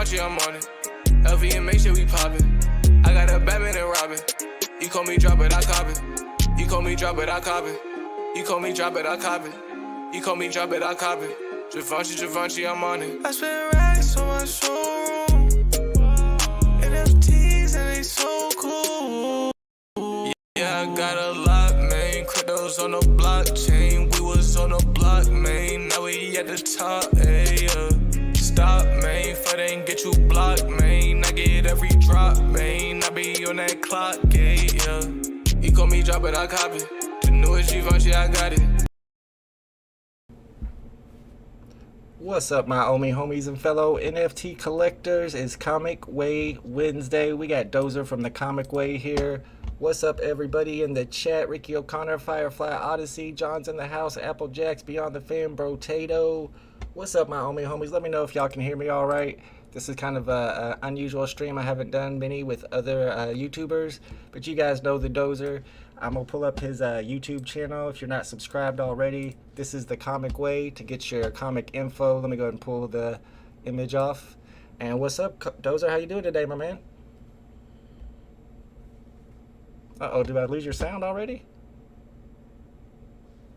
Givenchy, I'm on it. LV and make sure we poppin'. I got a Batman and Robin. You call me drop it, I cop it. You call me drop it, I cop it. You call me drop it, I cop it. You call me drop it, I cop it. Givenchy, I'm on it. I spend racks on my showroom. NFTs and they so cool. Yeah, I got a lot, man. Cryptos on the blockchain. We was on the block, man. Now we at the top, ayy. Stop, man. Fight ain't get you blocked, man. I get every drop, man. I be on that clock, yeah. You call me drop it, I cop it. The newest Givenchy, I got it. What's up, my Omi homies and fellow NFT collectors? It's Comic Way Wednesday. We got Dozer from the Comic Way here. What's up, everybody in the chat? Ricky O'Connor, Firefly Odyssey, John's in the house, Applejacks, Beyond the Fan, Brotato. What's up, my Omi homies? Let me know if y'all can hear me all right. This is kind of a unusual stream. I haven't done many with other YouTubers, but you guys know the Dozer. I'm going to pull up his YouTube channel if you're not subscribed already. This is the Comic Way to get your comic info. Let me go ahead and pull the image off. And what's up, Dozer? How you doing today, my man? Uh-oh, did I lose your sound already?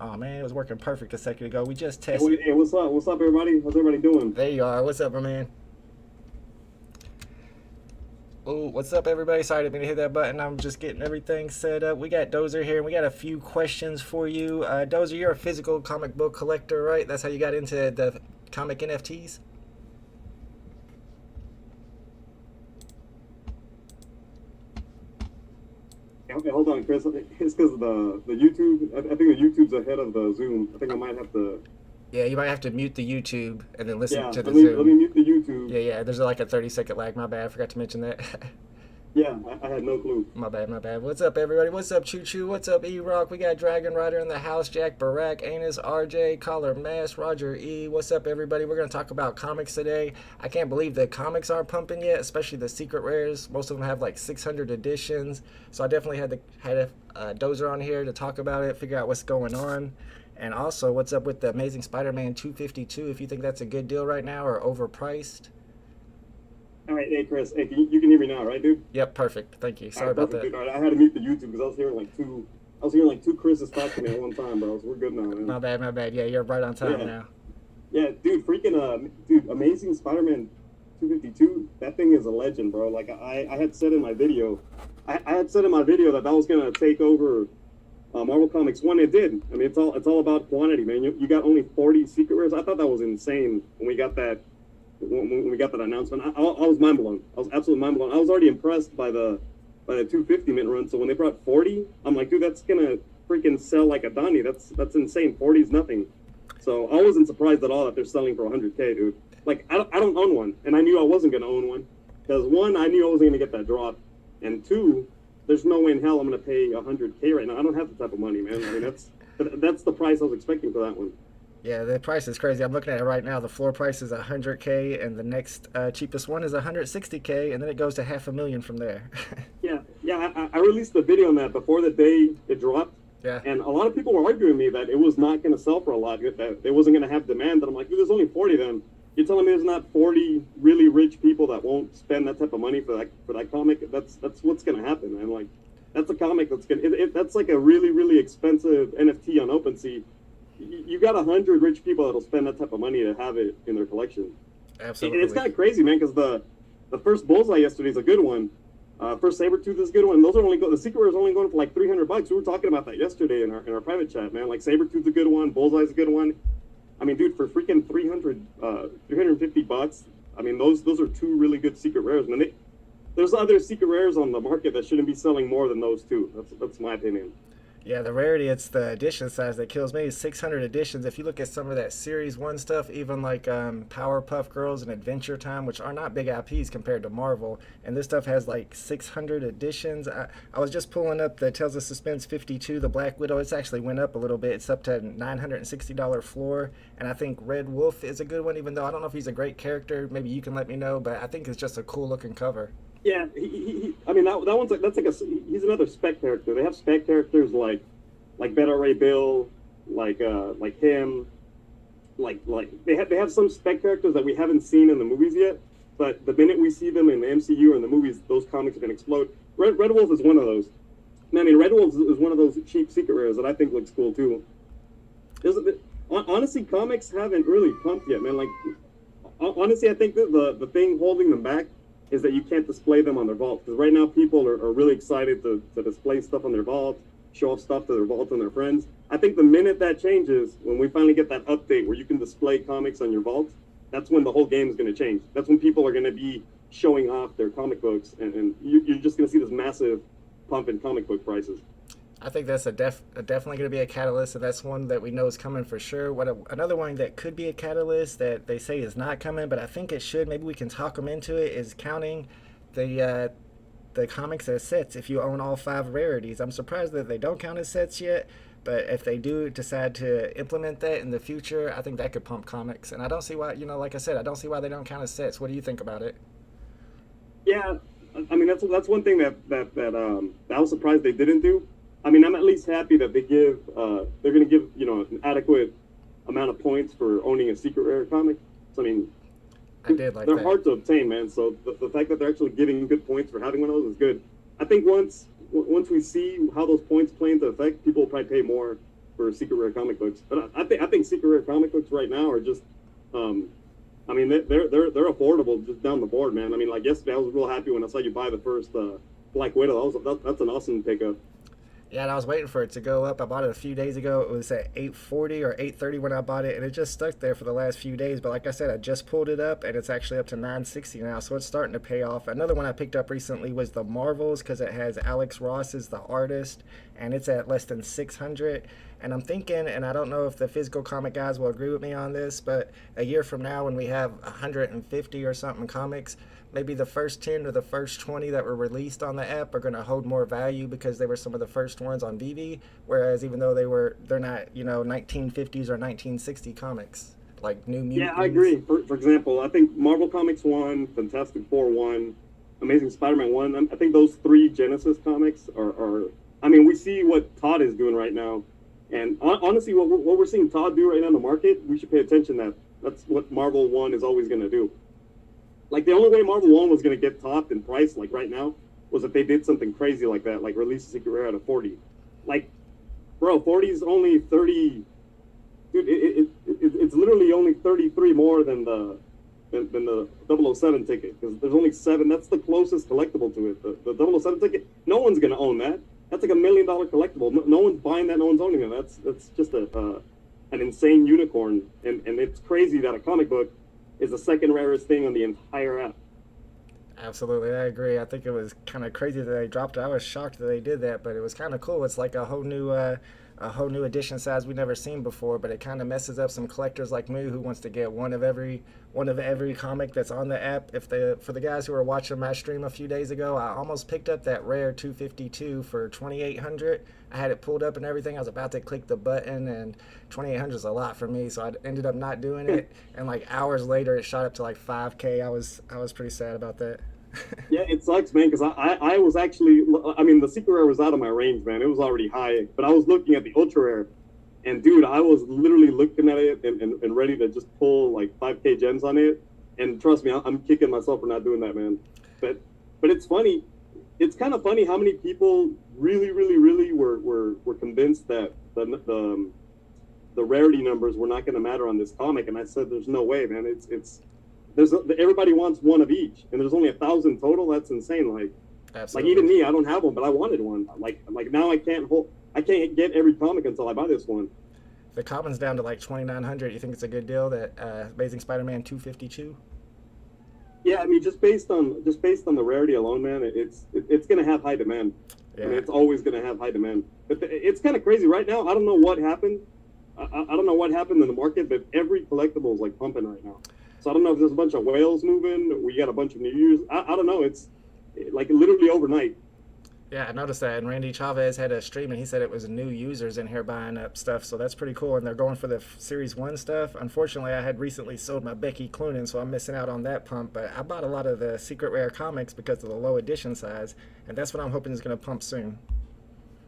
Oh, man, it was working perfect a second ago. We just tested. Hey, what's up? What's up, everybody? How's everybody doing? There you are. What's up, my man? Oh, what's up, everybody? Sorry, I didn't mean to hit that button. I'm just getting everything set up. We got Dozer here, and we got a few questions for you. Dozer, you're a physical comic book collector, right? That's how you got into the comic NFTs? Okay, hold on, Chris. It's because the YouTube. I think the YouTube's ahead of the Zoom. I think I might have to. Yeah, you might have to mute the YouTube and then listen to the Zoom. Zoom. Let me mute the YouTube. Yeah. There's like a 30-second lag. My bad. I forgot to mention that. Yeah, I had no clue. My bad. What's up, everybody? What's up, Choo Choo? What's up, E-Rock? We got Dragon Rider in the house. Jack Barack, Anus, RJ, Collar Mass, Roger E. What's up, everybody? We're going to talk about comics today. I can't believe the comics aren't pumping yet, especially the secret rares. Most of them have like 600 editions. So I definitely had a Dozer on here to talk about it, figure out what's going on. And also, what's up with the Amazing Spider-Man 252, if you think that's a good deal right now or overpriced. All right, hey, Chris, hey, you can hear me now, right, dude? Yep, perfect. Thank you. Sorry about that. Dude. All right, I had to mute the YouTube because I was hearing like two Chris's talking at one time, bro. So we're good now, man. My bad. Yeah, you're right on time now. Yeah, dude, dude, Amazing Spider-Man 252, that thing is a legend, bro. Like, I had said in my video, I had said in my video that was going to take over Marvel Comics 1. It did. I mean, it's all about quantity, man. You got only 40 secret rares. I thought that was insane when we got that. When we got that announcement, I was mind blown. I was absolutely mind blown. I was already impressed by the 250 mint run. So when they brought 40, I'm like, dude, that's gonna freaking sell like a Donnie. That's insane. 40 is nothing. So I wasn't surprised at all that they're selling for 100K, dude. Like I don't own one, and I knew I wasn't gonna own one because one, I knew I wasn't gonna get that drop, and two, there's no way in hell I'm gonna pay 100K right now. I don't have the type of money, man. I mean, that's the price I was expecting for that one. Yeah, the price is crazy. I'm looking at it right now. The floor price is 100K, and the next cheapest one is 160K, and then it goes to $500,000 from there. Yeah. I released the video on that before the day it dropped. Yeah. And a lot of people were arguing me that it was not going to sell for a lot, that it wasn't going to have demand. And I'm like, dude, there's only 40 then. You're telling me there's not 40 really rich people that won't spend that type of money for that comic? That's what's going to happen, man. Like, that's a comic that's that's like a really, really expensive NFT on OpenSea. You got 100 rich people that'll spend that type of money to have it in their collection. Absolutely. And it's kind of crazy, man, because the first Bullseye yesterday is a good one. First Sabretooth is a good one. Those are the secret rares are only going for like $300. We were talking about that yesterday in our private chat, man. Like Sabretooth's a good one, Bullseye's a good one. I mean, dude, for freaking $350, I mean, those are two really good secret rares, man. There's other secret rares on the market that shouldn't be selling more than those two. That's my opinion. Yeah, the rarity, it's the edition size that kills me. 600 editions. If you look at some of that Series 1 stuff, even like Powerpuff Girls and Adventure Time, which are not big IPs compared to Marvel, and this stuff has like 600 editions. I was just pulling up the Tales of Suspense 52, the Black Widow. It's actually went up a little bit. It's up to $960 floor, and I think Red Wolf is a good one, even though I don't know if he's a great character. Maybe you can let me know, but I think it's just a cool looking cover. Yeah, I mean that one's he's another spec character. They have spec characters like Beta Ray Bill, like him, like they have some spec characters that we haven't seen in the movies yet. but the minute we see them in the MCU or in the movies, those comics are going to explode. Red Wolf is one of those. I mean, Red Wolf is one of those cheap secret rares that I think looks cool too. Honestly, comics haven't really pumped yet, man. Like, honestly, I think that the thing holding them back is that you can't display them on their vault. Because right now, people are really excited to display stuff on their vault, show off stuff to their vault and their friends. I think the minute that changes, when we finally get that update where you can display comics on your vault, that's when the whole game is going to change. That's when people are going to be showing off their comic books, and you're just going to see this massive pump in comic book prices. I think that's definitely going to be a catalyst, and that's one that we know is coming for sure. Another one that could be a catalyst that they say is not coming, but I think it should. Maybe we can talk them into it. Is counting the comics as sets if you own all 5 rarities. I'm surprised that they don't count as sets yet, but if they do decide to implement that in the future, I think that could pump comics. And I don't see why, like I said, I don't see why they don't count as sets. What do you think about it? Yeah, I mean that's one thing that I was surprised they didn't do. I mean, I'm at least happy that they're going to give, an adequate amount of points for owning a secret rare comic. So, I mean, they're hard to obtain, man. So the fact that they're actually giving good points for having one of those is good. I think once we see how those points play into effect, people will probably pay more for secret rare comic books. But I think secret rare comic books right now are just, I mean, they're affordable just down the board, man. I mean, like yesterday, I was real happy when I saw you buy the first Black Widow. That's an awesome pickup. Yeah, and I was waiting for it to go up. I bought it a few days ago. It was at $840 or $830 when I bought it, and it just stuck there for the last few days. But like I said, I just pulled it up, and it's actually up to $960 now, so it's starting to pay off. Another one I picked up recently was the Marvels, because it has Alex Ross as the artist, and it's at less than $600. And I'm thinking, and I don't know if the physical comic guys will agree with me on this, but a year from now when we have 150 or something comics, maybe the first 10 or the first 20 that were released on the app are going to hold more value because they were some of the first ones on VeVe, whereas even though they're not 1950s or 1960 comics like New Mutants. Yeah, I agree. For example, I think Marvel Comics 1, Fantastic Four 1, Amazing Spider-Man 1, I think those 3 Genesis comics are I mean, we see what Todd is doing right now, and honestly what we're seeing Todd do right now in the market, we should pay attention that that's what Marvel 1 is always going to do. Like, the only way Marvel 1 was going to get topped in price, like, right now, was if they did something crazy like that, like release a secret rare at a 40. Like, bro, 40 is only 30... Dude, it's literally only 33 more than the 007 ticket, because there's only 7. That's the closest collectible to it. The 007 ticket, no one's going to own that. That's like $1 million collectible. No one's buying that, no one's owning it. That's just an insane unicorn, and it's crazy that a comic book is the second rarest thing on the entire app. Absolutely, I agree. I think it was kind of crazy that they dropped it. I was shocked that they did that, but it was kind of cool. It's like a whole new edition size we've never seen before, but it kind of messes up some collectors like me who wants to get one of every comic that's on the app. For the guys who were watching my stream a few days ago, I almost picked up that rare 252 for $2,800. I had it pulled up and everything. I was about to click the button, and $2,800 is a lot for me, so I ended up not doing it. And like hours later, it shot up to like $5K. I was pretty sad about that. Yeah, it sucks, man, because I was actually, I mean, the secret rare was out of my range, man. It was already high, but I was looking at the ultra rare, and dude, I was literally looking at it and ready to just pull like 5K gems on it. And trust me, I'm kicking myself for not doing that, man. But it's funny. It's kind of funny how many people really were convinced that the rarity numbers were not going to matter on this comic, and I said, there's no way, man. Everybody wants one of each, and there's only 1,000 total. That's insane. Like, Absolutely. Like even me, I don't have one, but I wanted one. Like now I can't get every comic until I buy this one. The common's down to like $2,900. You think it's a good deal? That Amazing Spider-Man 252? Yeah, I mean, just based on the rarity alone, man, it's gonna have high demand. Yeah. I mean, it's always gonna have high demand. But it's kind of crazy right now. I don't know what happened. I don't know what happened in the market, but every collectible is like pumping right now. So I don't know if there's a bunch of whales moving. We got a bunch of new users. I don't know. It's like literally overnight. Yeah, I noticed that. And Randy Chavez had a stream, and he said it was new users in here buying up stuff. So that's pretty cool. And they're going for the Series 1 stuff. Unfortunately, I had recently sold my Becky Cloonan, so I'm missing out on that pump. But I bought a lot of the Secret Rare comics because of the low edition size, and that's what I'm hoping is going to pump soon.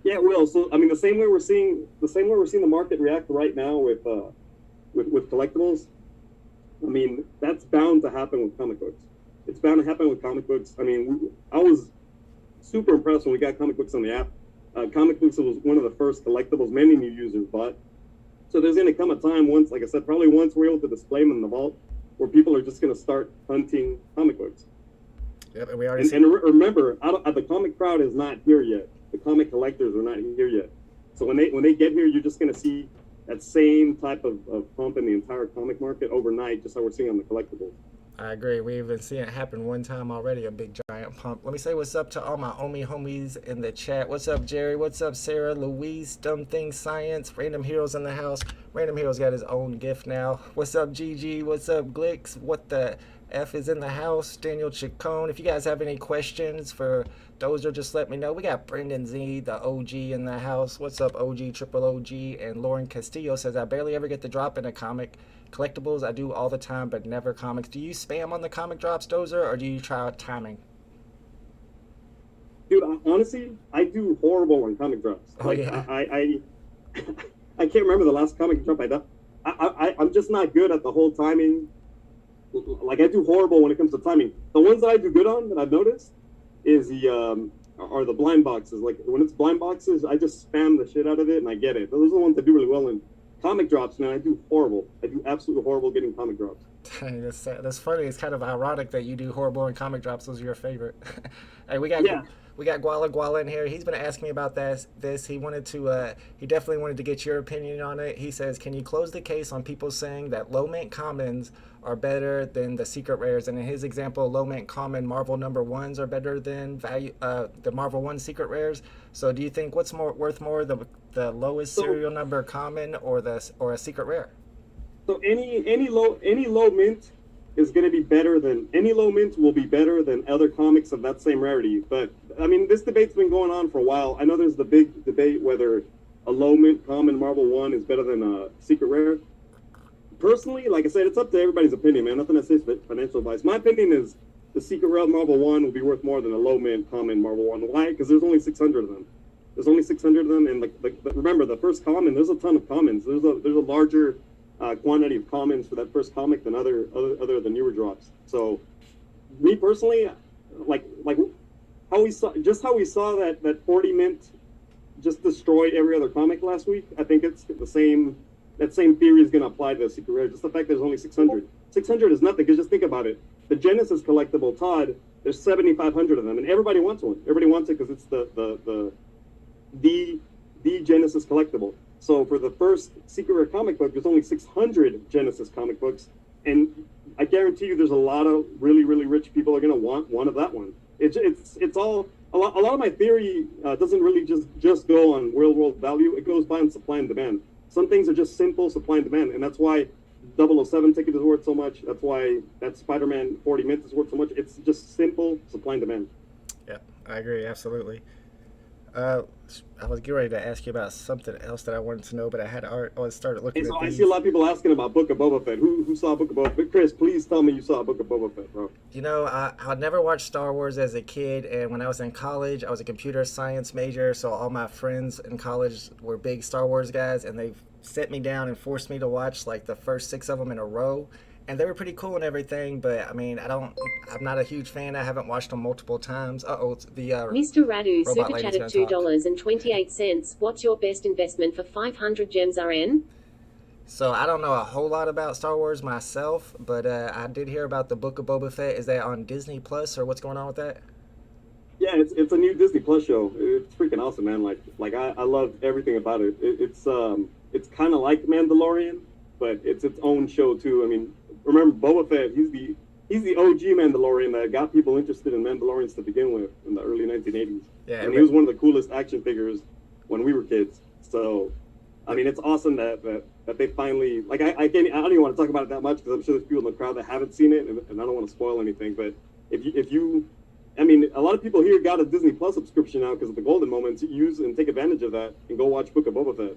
Yeah, it will. So I mean, the same way we're seeing the market react right now with collectibles. I mean, that's bound to happen with comic books. It's bound to happen with comic books. I mean, I was super impressed when we got comic books on the app. Comic books was one of the first collectibles many new users bought. So there's going to come a time once, like I said, probably once we're able to display them in the vault, where people are just going to start hunting comic books. Yep, and we already and remember, the comic crowd is not here yet. The comic collectors are not here yet. So when they get here, you're just going to see that same type of pump in the entire comic market overnight, just like we're seeing on the collectibles. I agree. We've even seen it happen one time already, a big giant pump. Let me say what's up to all my Omi homies in the chat. What's up, Jerry? What's up, Sarah, Louise, Dumb Thing Science, Random Heroes in the house. Random Heroes got his own gift now. What's up, GG? What's up, Glicks? What the F is in the house? Daniel Chacon. If you guys have any questions for Dozer, just let me know. We got Brendan Z, the OG in the house. What's up, OG, Triple OG? And Lauren Castillo says, I barely ever get to drop in a comic. Collectibles, I do all the time, but never comics. Do you spam on the comic drops, Dozer, or do you try out timing? Dude, honestly, I do horrible on comic drops. Oh, like, yeah. I can't remember the last comic drop I done. I'm just not good at the whole timing. Like, I do horrible when it comes to timing. The ones that I do good on, that I've noticed, is are the blind boxes. Like, when it's blind boxes, I just spam the shit out of it, and I get it. Those are the ones that do really well in comic drops, man. I do horrible. I do absolutely horrible getting comic drops. Dang, that's funny. It's kind of ironic that you do horrible in comic drops. Those are your favorite. Hey, we got Guala in here. He's been asking me about this. He definitely wanted to get your opinion on it. He says, can you close the case on people saying that low mint commons are better than the secret rares? And in his example, low mint common Marvel number ones are better than the Marvel 1 secret rares. So do you think what's worth more, the lowest serial number common or a secret rare? So any low mint is going to be better than any low mint will be better than other comics of that same rarity. But I mean, this debate's been going on for a while. I know there's the big debate whether a low mint common Marvel 1 is better than a secret rare. Personally, like I said, it's up to everybody's opinion, man. Nothing that says financial advice. My opinion is the secret rare Marvel 1 will be worth more than a low mint common Marvel 1. Why? Because there's only 600 of them. There's only 600 of them, and remember, the first common, there's a ton of commons. There's a larger quantity of commons for that first comic than other of the newer drops. So, me personally, like how we saw that 40 mint just destroyed every other comic last week. I think it's the same. That same theory is going to apply to the secret rare. Just the fact there's only 600. 600 is nothing. Because just think about it. The Genesis collectible Todd, there's 7,500 of them, and everybody wants one. Everybody wants it because it's the Genesis collectible. So for the first secret rare comic book, there's only 600 Genesis comic books, and I guarantee you, there's a lot of really, really rich people are going to want one of that one. It's all a lot of my theory doesn't really just go on real world value. It goes by on supply and demand. Some things are just simple supply and demand, and that's why 007 ticket is worth so much. That's why that Spider-Man 40 mint is worth so much. It's just simple supply and demand. Yeah, I agree, absolutely. I was getting ready to ask you about something else that I wanted to know, but I started looking at these. I see a lot of people asking about Book of Boba Fett. Who saw Book of Boba Fett? Chris, please tell me you saw Book of Boba Fett, bro. You know, I never watched Star Wars as a kid, and when I was in college, I was a computer science major, so all my friends in college were big Star Wars guys, and they set me down and forced me to watch like the first 6 of them in a row. And they were pretty cool and everything, but I mean, I'm not a huge fan. I haven't watched them multiple times. It's the Mr. Radu super chatted $2.28. What's your best investment for 500 gems RN? So I don't know a whole lot about Star Wars myself, but I did hear about the Book of Boba Fett. Is that on Disney Plus, or what's going on with that? Yeah, it's a new Disney Plus show. It's freaking awesome, man. Like I love everything about it. It's kind of like Mandalorian, but it's its own show too. I mean, remember Boba Fett? He's the OG Mandalorian that got people interested in Mandalorians to begin with in the early 1980s. Yeah, and he was one of the coolest action figures when we were kids. So, I mean, it's awesome that they finally, like, I don't even want to talk about it that much because I'm sure there's people in the crowd that haven't seen it, and I don't want to spoil anything. But if you, I mean, a lot of people here got a Disney Plus subscription now because of the golden moments. Use and take advantage of that and go watch Book of Boba Fett.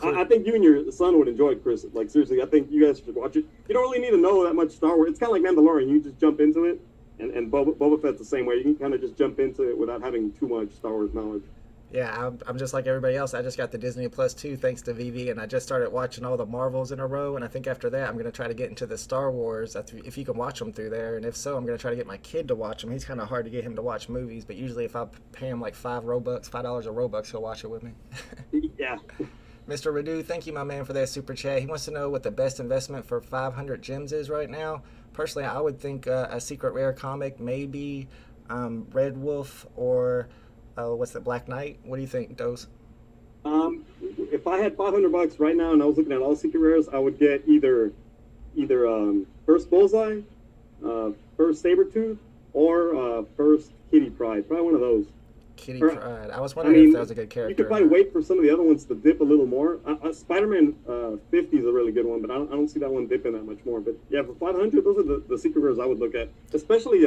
I think you and your son would enjoy it, Chris. Like, seriously, I think you guys should watch it. You don't really need to know that much Star Wars. It's kind of like Mandalorian. You just jump into it, and Boba Fett's the same way. You can kind of just jump into it without having too much Star Wars knowledge. Yeah, I'm just like everybody else. I just got the Disney Plus too, thanks to VeVe, and I just started watching all the Marvels in a row. And I think after that, I'm gonna try to get into the Star Wars if you can watch them through there. And if so, I'm gonna try to get my kid to watch them. He's kind of hard to get him to watch movies, but usually if I pay him like $5 a Robux, he'll watch it with me. Yeah. Mr. Radu, thank you, my man, for that super chat. He wants to know what the best investment for 500 gems is right now. Personally, I would think a secret rare comic, maybe Red Wolf or what's the Black Knight? What do you think, Doze? If I had $500 right now and I was looking at all secret rares, I would get either first Bullseye, first Sabretooth, or first Kitty Pryde. Probably one of those. Kitty Pryde. I was wondering if that was a good character. You could probably wait for some of the other ones to dip a little more. Spider-Man 50 is a really good one, but I don't see that one dipping that much more. But yeah, for 500, those are the secret rares I would look at. Especially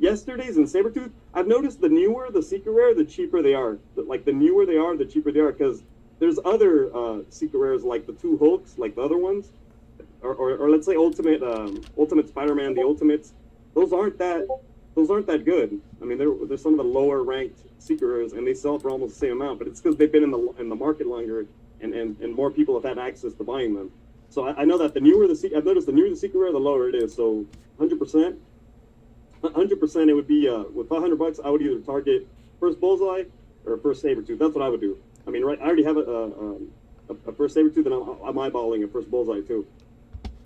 yesterday's and Sabretooth. I've noticed the newer the secret rare, the cheaper they are. Like the newer they are, the cheaper they are. Because there's other secret rares like the two Hulks, like the other ones, or let's say Ultimate Spider-Man, the Ultimates. Those aren't that good. I mean, they're some of the lower ranked secret rares, and they sell for almost the same amount. But it's because they've been in the market longer, and more people have had access to buying them. So I know that I've noticed the newer the secret rare, the lower it is. So 100%, it would be with $500, I would either target first Bullseye or first Sabretooth. That's what I would do. I mean, right? I already have a first Sabretooth, and I'm eyeballing a first Bullseye too.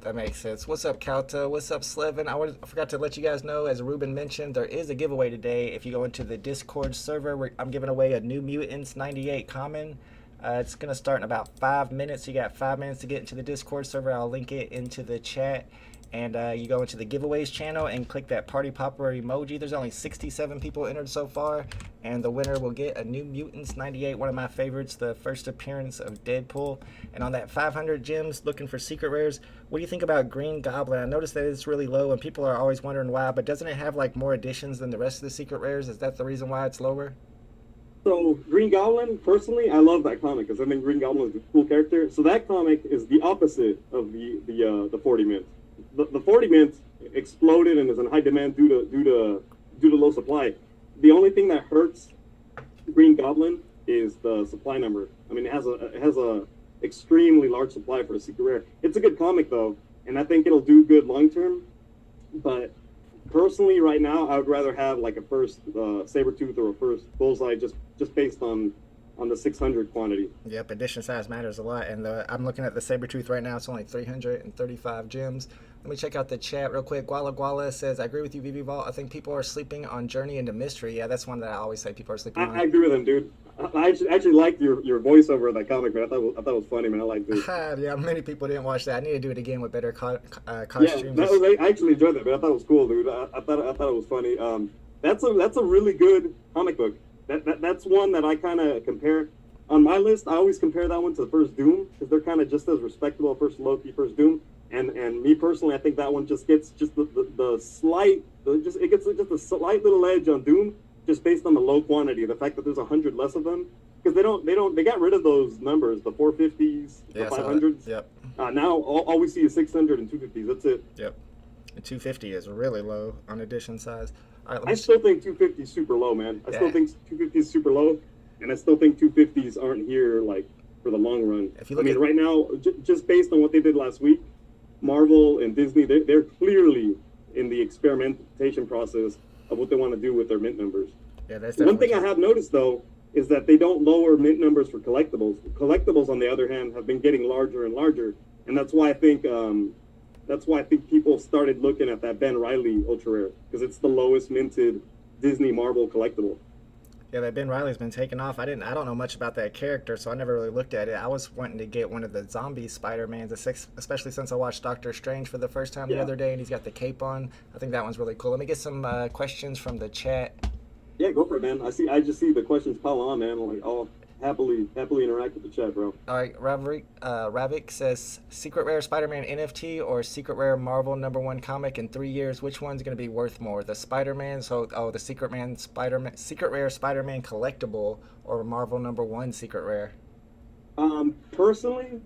That makes sense. What's up, Calta? What's up, Slevin? I forgot to let you guys know, as Ruben mentioned, there is a giveaway today. If you go into the Discord server, I'm giving away a New Mutants 98 common. It's going to start in about 5 minutes. You got 5 minutes to get into the Discord server. I'll link it into the chat. And you go into the giveaways channel and click that party popper emoji. There's only 67 people entered so far, and the winner will get a New Mutants 98, one of my favorites, the first appearance of Deadpool. And on that 500 gems, looking for secret rares, what do you think about Green Goblin? I noticed that it's really low, and people are always wondering why, but doesn't it have like more additions than the rest of the secret rares? Is that the reason why it's lower? So Green Goblin, personally, I love that comic because I think Green Goblin is a cool character. So that comic is the opposite of the 40 mint. The 40 mint exploded and is in high demand due to low supply. The only thing that hurts Green Goblin is the supply number. I mean, it has a extremely large supply for a secret rare. It's a good comic though, and I think it'll do good long term. But personally, right now, I would rather have like a first Sabretooth or a first Bullseye just based on the 600 quantity. Yep, edition size matters a lot. And I'm looking at the Sabretooth right now. It's only 335 gems. Let me check out the chat real quick. Guala says, I agree with you, VeVe Vault. I think people are sleeping on Journey into Mystery. Yeah, that's one that I always say people are sleeping on. I agree with him, dude. I actually liked your voiceover of that comic, man. I thought it was funny, man. I liked it. Yeah, many people didn't watch that. I need to do it again with better costumes. Yeah, I actually enjoyed that, man. I thought it was cool, dude. I thought it was funny. That's a really good comic book. That's one that I kind of compare. On my list, I always compare that one to the first Doom because they're kind of just as respectable. First Loki, first Doom, and me personally, I think that one just gets just the slight, it gets just a slight little edge on Doom just based on the low quantity, the fact that there's 100 less of them because they got rid of those numbers, the 450s, the 500s. Yep. Now all we see is 600 and 250s. That's it. Yep. The 250 is really low on edition size. All right, I still think 250 is super low, man. I still think 250 is super low, and I still think 250s aren't here like for the long run. Right now, just based on what they did last week, Marvel and Disney, they're clearly in the experimentation process of what they want to do with their mint numbers. Yeah, that's one thing I have noticed though is that they don't lower mint numbers for collectibles. Collectibles, on the other hand, have been getting larger and larger, and that's why I think people started looking at that Ben Reilly Ultra Rare because it's the lowest minted Disney Marvel collectible. Yeah, that Ben Reilly's been taken off. I don't know much about that character, so I never really looked at it. I was wanting to get one of the zombie Spider-Mans, especially since I watched Doctor Strange for the first time the other day, and he's got the cape on. I think that one's really cool. Let me get some questions from the chat. Yeah, go for it, man. I just see the questions pile on, man. I'll happily interact with the chat, bro. All right, Ravik says, secret rare Spider-Man NFT or secret rare Marvel #1 comic in 3 years, which one's going to be worth more? The Spider-Man, the secret rare Spider-Man collectible, or Marvel #1 secret rare? Personally,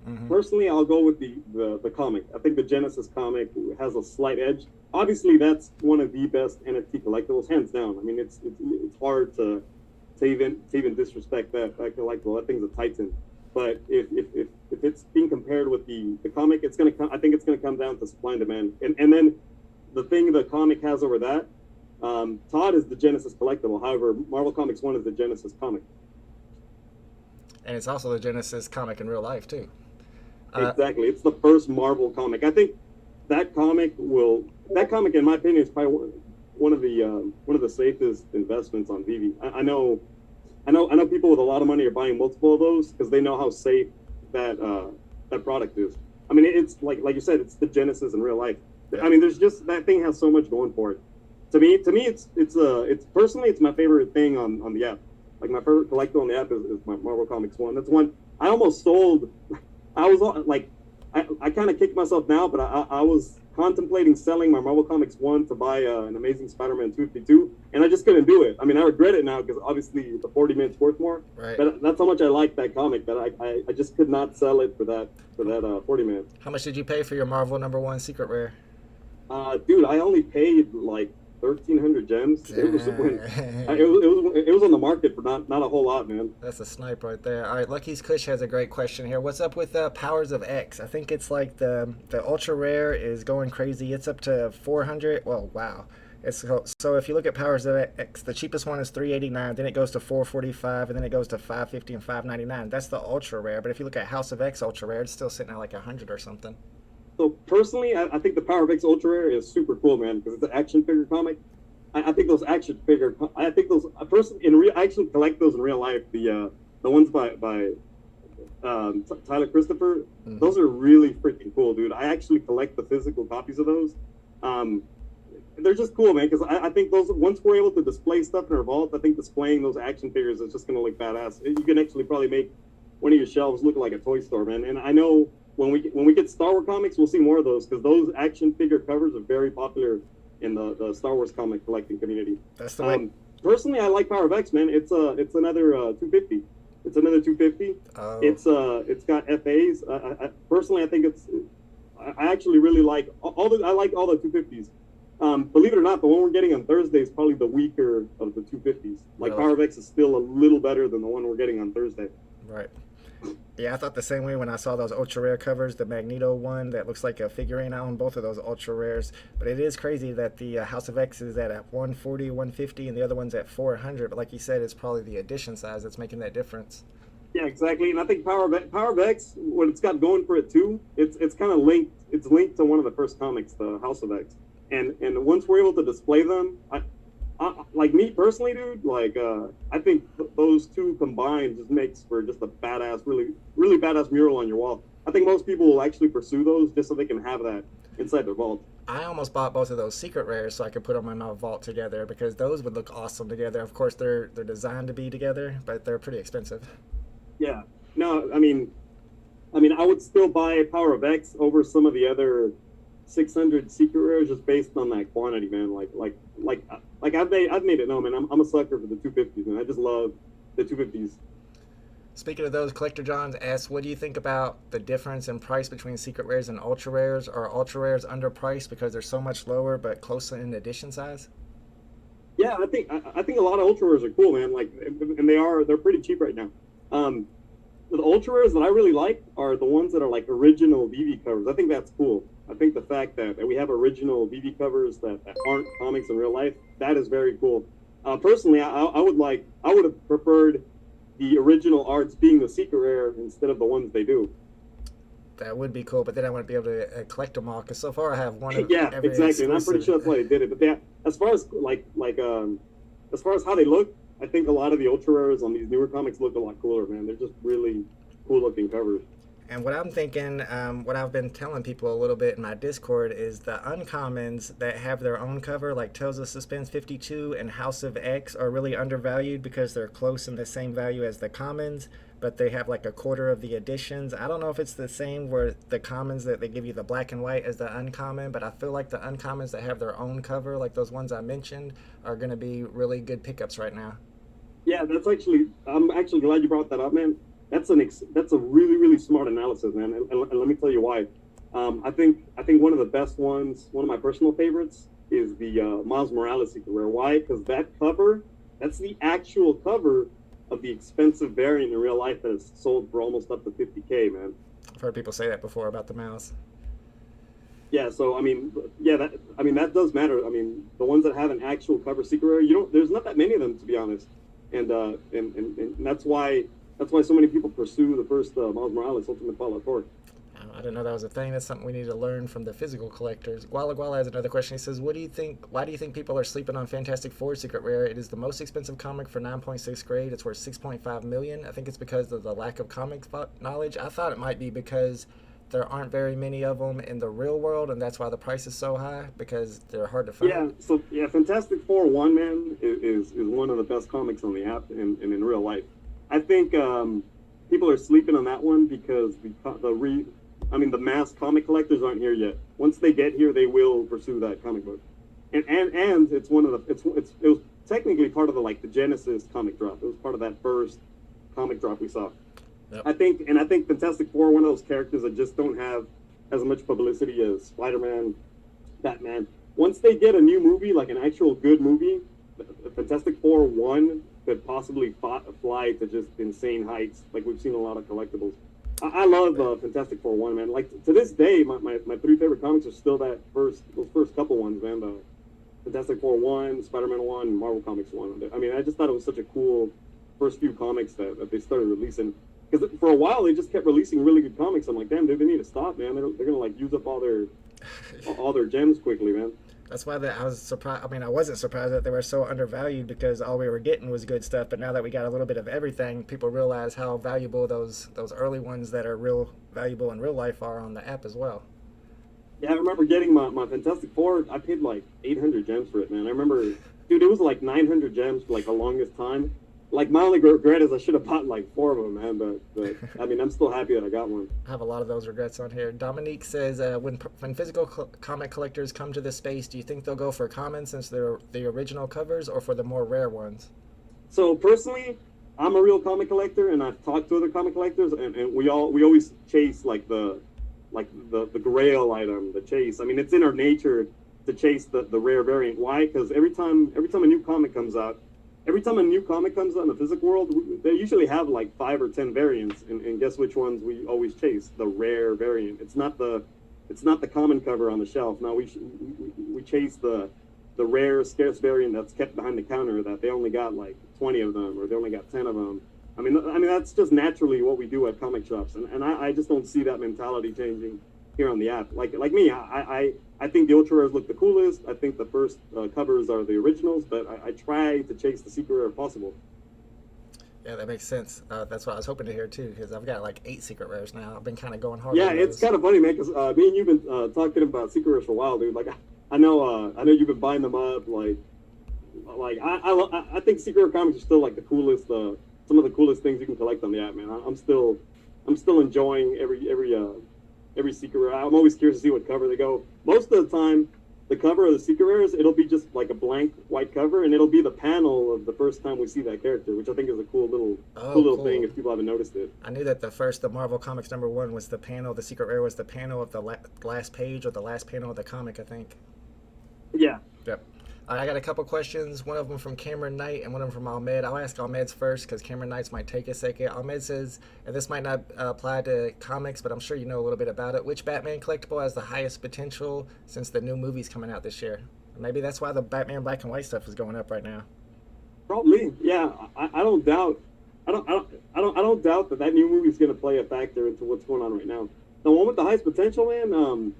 I'll go with the comic. I think the Genesis comic has a slight edge. Obviously, that's one of the best NFT collectibles, hands down. I mean, it's hard to even disrespect that collectible. That thing's a titan. But if it's being compared with the comic, it's gonna come. I think it's gonna come down to supply and demand. And then the thing the comic has over that, Todd is the Genesis collectible. However, Marvel Comics 1 is the Genesis comic. And it's also the Genesis comic in real life too. Exactly, it's the first Marvel comic. I think that comic, in my opinion, is probably one of the safest investments on VeVe. I know people with a lot of money are buying multiple of those because they know how safe that product is. I mean, it's like you said, it's the Genesis in real life. Yeah. I mean, there's just, that thing has so much going for it. To me, it's personally, it's my favorite thing on the app. Like, my favorite collectible on the app is my Marvel Comics 1. That's one I almost sold. I was like, I kind of kicked myself now, but I was contemplating selling my Marvel Comics 1 to buy an Amazing Spider-Man 252, and I just couldn't do it. I mean, I regret it now because obviously the 40 minutes worth more. Right. But that's how much I like that comic that I just could not sell it for that 40 minutes. How much did you pay for your Marvel #1 secret rare? Dude, I only paid like 1,300 gems. It was on the market for not a whole lot, man. That's a snipe right there. All right, Lucky's Kush has a great question here. What's up with Powers of X? I think it's like the ultra rare is going crazy. It's up to 400. Well, wow. So if you look at Powers of X, the cheapest one is 389, then it goes to 445, and then it goes to 550 and 599. That's the ultra rare. But if you look at House of X ultra rare, it's still sitting at like 100 or something. So personally, I think the Power of X Ultra Rare is super cool, man, because it's an action figure comic. I think those action figure, I think those I actually collect those in real life. The ones by Tyler Christopher, those are really freaking cool, dude. I actually collect the physical copies of those. They're just cool, man, because I think those, once we're able to display stuff in our vault, I think displaying those action figures is just gonna look badass. You can actually probably make one of your shelves look like a toy store, man. And I know when we get Star Wars comics, we'll see more of those, because those action figure covers are very popular in the Star Wars comic collecting community. That's the way. Personally, I like Power of X, man. It's another 250. It's another 250. Oh. It's got FAs. Personally, I think I actually really like I like all the 250s. Believe it or not, the one we're getting on Thursday is probably the weaker of the 250s. Like, Really? Power of X is still a little better than the one we're getting on Thursday. Right. Yeah, I thought the same way when I saw those ultra rare covers. The Magneto one that looks like a figurine. I own both of those ultra rares, but it is crazy that the House of X is at 140, 150, and the other one's at 400. But like you said, it's probably the edition size that's making that difference. Yeah, exactly. And I think Power of X, what it's got going for it too, it's kind of linked. It's linked to one of the first comics, the House of X, and once we're able to display them, I like, me personally, dude, like, I think those two combined just makes for just a badass, really, really badass mural on your wall. I think most people will actually pursue those just so they can have that inside their vault. I almost bought both of those secret rares so I could put them in my vault together, because those would look awesome together. Of course, they're designed to be together, but they're pretty expensive. Yeah. No, I mean, I would still buy Power of X over some of the other 600 secret rares just based on that quantity, man. Like I've made it known, man. I'm a sucker for the 250s, man. I just love the 250s. Speaking of those, Collector Johns asks, what do you think about the difference in price between secret rares and ultra rares? Are ultra rares underpriced because they're so much lower but closer in edition size? Yeah, I think a lot of ultra rares are cool, man. Like, and they're pretty cheap right now. The ultra rares that I really like are the ones that are like original VeVe covers. I think that's cool. I think the fact that we have original VeVe covers that aren't comics in real life, that is very cool. Personally, I would have preferred the original arts being the secret rare instead of the ones they do. That would be cool, but then I wouldn't be able to collect them all, because so far I have one of yeah, every exactly, and I'm pretty sure that's why they did it. But as far as as far as how they look, I think a lot of the ultra rares on these newer comics look a lot cooler, man. They're just really cool looking covers. And what I'm thinking, what I've been telling people a little bit in my Discord, is the uncommons that have their own cover, like Tales of Suspense 52 and House of X, are really undervalued because they're close in the same value as the commons, but they have like a quarter of the editions. I don't know if it's the same where the commons, that they give you the black and white as the uncommon, but I feel like the uncommons that have their own cover, like those ones I mentioned, are going to be really good pickups right now. Yeah, I'm actually glad you brought that up, man. That's a really, really smart analysis, man. And let me tell you why. I think one of the best ones, one of my personal favorites, is the Miles Morales secret rare. Why? Because that cover That's the actual cover of the expensive variant in real life that is sold for almost up to 50K, man. I've heard people say that before about the mouse. Yeah, so I mean, yeah, that does matter. I mean, the ones that have an actual cover secret rare, there's not that many of them, to be honest, and that's why so many people pursue the first Miles Morales Ultimate Fallout 4. I didn't know that was a thing. That's something we need to learn from the physical collectors. Guala Guala has another question. He says, why do you think people are sleeping on Fantastic Four Secret Rare? It is the most expensive comic for 9.6 grade. It's worth $6.5 million. I think it's because of the lack of comic knowledge. I thought it might be because there aren't very many of them in the real world, and that's why the price is so high, because they're hard to find. Yeah, Fantastic Four 1, man, is one of the best comics on the app and in real life. I think people are sleeping on that one because the mass comic collectors aren't here yet. Once they get here, they will pursue that comic book. And it's one of the it was technically part of the Genesis comic drop. It was part of that first comic drop we saw. Yep. I think Fantastic Four are one of those characters that just don't have as much publicity as Spider-Man, Batman. Once they get a new movie, like an actual good movie, Fantastic Four 1 could possibly fly to just insane heights, like we've seen a lot of collectibles. I love Fantastic Four 1, man. Like, to this day, my three favorite comics are still those first couple ones, man. The Fantastic Four 1, Spider-Man 1, and Marvel Comics 1. I mean, I just thought it was such a cool first few comics that they started releasing. Because for a while, they just kept releasing really good comics. I'm like, damn, dude, they need to stop, man. They're going to use up all their gems quickly, man. That's why I was surprised. I mean, I wasn't surprised that they were so undervalued, because all we were getting was good stuff. But now that we got a little bit of everything, people realize how valuable those early ones that are real valuable in real life are on the app as well. Yeah, I remember getting my Fantastic Four. I paid like 800 gems for it, man. I remember, dude, it was like 900 gems for like the longest time. Like, my only regret is I should have bought like 4 of them, man. But I mean, I'm still happy that I got one. I have a lot of those regrets on here. Dominique says, when physical comic collectors come to this space, do you think they'll go for common since they're the original covers, or for the more rare ones? So personally, I'm a real comic collector, and I've talked to other comic collectors, and we always chase like the grail item, the chase. I mean, it's in our nature to chase the rare variant. Why? Because every time a new comic comes out in the physical world, they usually have like 5 or 10 variants, and guess which ones we always chase? The rare variant. It's not the common cover on the shelf. No, we chase the rare, scarce variant that's kept behind the counter, that they only got like 20 of them, or they only got 10 of them. I mean that's just naturally what we do at comic shops, and I just don't see that mentality changing here on the app. Like me, I think the ultra rares look the coolest. I think the first covers are the originals, but I try to chase the secret rare if possible. Yeah, that makes sense. That's what I was hoping to hear too, because I've got like 8 secret rares now. I've been kind of going hard. Yeah, on it's kind of funny, man, because me and you've been talking about secret rares for a while, dude. Like, I know you've been buying them up. I think secret rare comics are still like the coolest. Some of the coolest things you can collect on the app, man. I'm still enjoying every secret rare. I'm always curious to see what cover they go. Most of the time, the cover of the secret rares, it'll be just like a blank white cover, and it'll be the panel of the first time we see that character, which I think is a cool little thing if people haven't noticed it. I knew that the Marvel Comics #1 was the panel. The secret rare was the panel of the last page, or the last panel of the comic, I think. Yeah. Yep. I got a couple questions, one of them from Cameron Knight and one of them from Ahmed. I'll ask Ahmed's first because Cameron Knight's might take a second. Ahmed says, and this might not apply to comics, but I'm sure you know a little bit about it, which Batman collectible has the highest potential since the new movie's coming out this year? Maybe that's why the Batman black and white stuff is going up right now. Probably, yeah. I don't doubt that new movie's going to play a factor into what's going on right now. The one with the highest potential, man,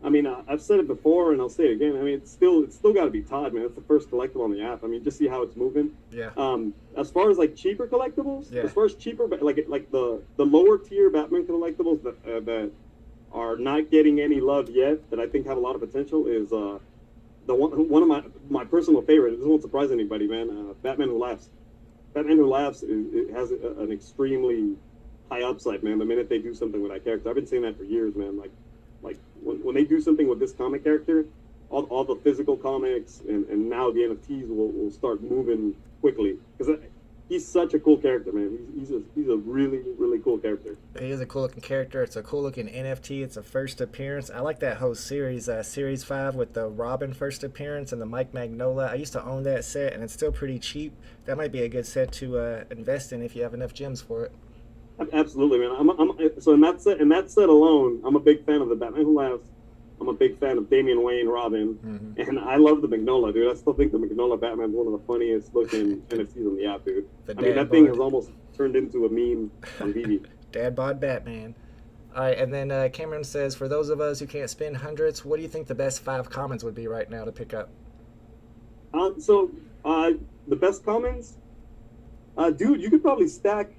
I mean, I've said it before, and I'll say it again. I mean, it's still got to be Todd, man. It's the first collectible on the app. I mean, just see how it's moving. Yeah. As far as like cheaper collectibles, yeah. As far as cheaper, like the lower tier Batman collectibles that are not getting any love yet, that I think have a lot of potential, is one of my personal favorite. This won't surprise anybody, man. Batman Who Laughs. Batman Who Laughs has an extremely high upside, man. The minute they do something with that character, I've been saying that for years, man. Like when they do something with this comic character, all the physical comics and now the NFTs will start moving quickly. Because he's such a cool character, man. He's a really, really cool character. He is a cool looking character. It's a cool looking NFT. It's a first appearance. I like that whole series, Series 5 with the Robin first appearance and the Mike Magnola. I used to own that set, and it's still pretty cheap. That might be a good set to invest in if you have enough gems for it. Absolutely, man. So in that set alone, I'm a big fan of the Batman Who Laughs. I'm a big fan of Damian Wayne, Robin, and I love the Magnola, dude. I still think the Magnola Batman is one of the funniest looking NFTs on the app, dude. I mean, that thing has almost turned into a meme on VeVe. Dad bod Batman. All right, and then Cameron says, for those of us who can't spend hundreds, what do you think the best 5 commons would be right now to pick up? The best commons, dude, you could probably stack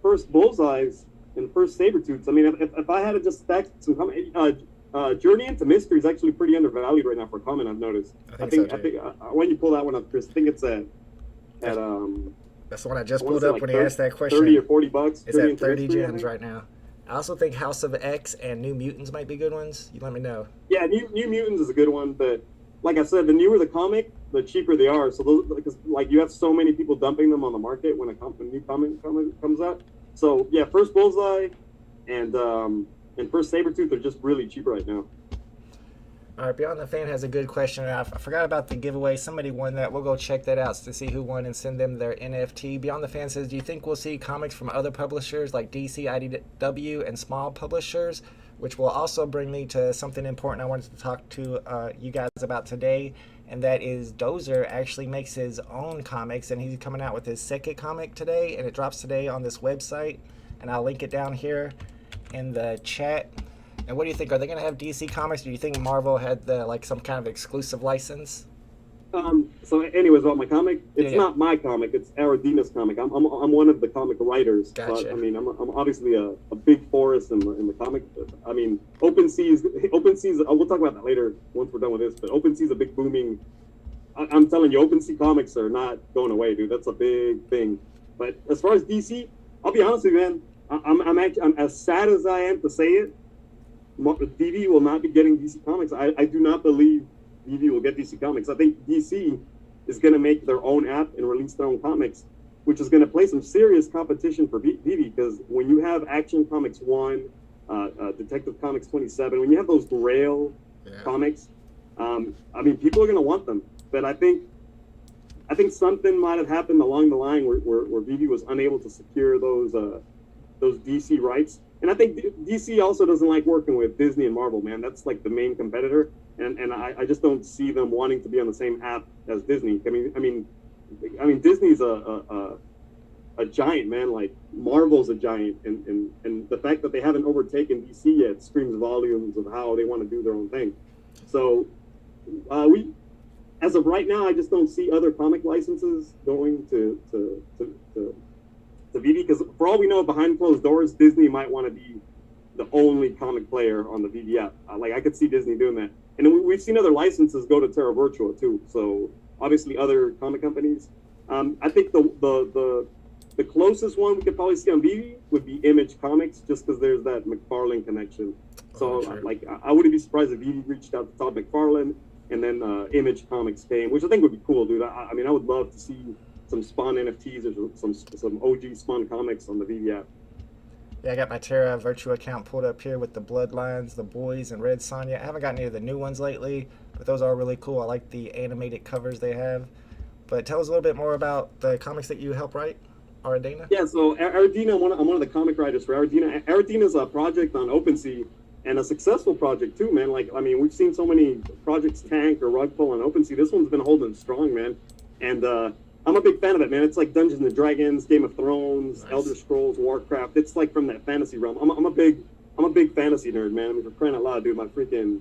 first Bullseyes and first Sabretooths. I mean, if I had to just stack some commons, Journey into Mystery is actually pretty undervalued right now for common. I've noticed. I think when you pull that one up, Chris, I think it's at that's the one I just pulled up when 30, he asked that question. $30 or $40. It's at 30 gems right now. I also think House of X and New Mutants might be good ones. You let me know. Yeah, New Mutants is a good one, but like I said, the newer the comic, the cheaper they are. So those, because like you have so many people dumping them on the market when a new comic comes out. So yeah, first Bullseye and first Sabretooth are just really cheap right now. All right, Beyond the Fan has a good question. I forgot about the giveaway. Somebody won that. We'll go check that out to see who won and send them their NFT. Beyond the Fan says, do you think we'll see comics from other publishers like DC, IDW, and small publishers? Which will also bring me to something important I wanted to talk to you guys about today, and that is Dozer actually makes his own comics, and he's coming out with his second comic today, and it drops today on this website, and I'll link it down here in the chat. And what do you think? Are they going to have DC Comics? Or do you think Marvel had some kind of exclusive license? So anyways, about my comic, it's not my comic. It's Aradina's comic. I'm one of the comic writers. Gotcha. But, I mean, I'm obviously a big force in the comic. I mean, OpenSea's. We'll talk about that later once we're done with this. But OpenSea's a big booming. I'm telling you, OpenSea comics are not going away, dude. That's a big thing. But as far as DC, I'll be honest with you, man. I'm as sad as I am to say it. VeVe will not be getting DC Comics. I do not believe VeVe will get DC Comics. I think DC is going to make their own app and release their own comics, which is going to play some serious competition for VeVe, because when you have Action Comics 1, Detective Comics 27, when you have those Grail comics, I mean, people are going to want them. But I think something might have happened along the line where VeVe was unable to secure those DC rights. And I think DC also doesn't like working with Disney and Marvel, man. That's like the main competitor, and I just don't see them wanting to be on the same app as Disney. I mean, Disney's a giant, man. Like Marvel's a giant, and the fact that they haven't overtaken DC yet screams volumes of how they want to do their own thing. So we, as of right now, I just don't see other comic licenses going to VeVe, because for all we know, behind closed doors, Disney might want to be the only comic player on the VeVe app. Like I could see Disney doing that, and we've seen other licenses go to Terra Virtua too. So obviously, other comic companies. I think the closest one we could probably see on VeVe would be Image Comics, just because there's that McFarlane connection. So like I wouldn't be surprised if VeVe reached out to Todd McFarlane, and then Image Comics came, which I think would be cool, dude. I mean, I would love to see some Spawn NFTs or some OG Spawn comics on the VeVe app. Yeah, I got my Terra Virtua account pulled up here with the Bloodlines, the Boys, and Red Sonja. I haven't gotten any of the new ones lately, but those are really cool. I like the animated covers they have. But tell us a little bit more about the comics that you help write, Aradina. Yeah, so Aradina, I'm one of the comic writers for Aradina. Aradina's a project on OpenSea, and a successful project too, man. Like, I mean, we've seen so many projects tank or rug pull on OpenSea. This one's been holding strong, man. And I'm a big fan of it, man. It's like Dungeons and Dragons, Game of Thrones, nice. Elder Scrolls, Warcraft. It's like from that fantasy realm. I'm a big fantasy nerd, man. I mean, for crying out loud, dude, my freaking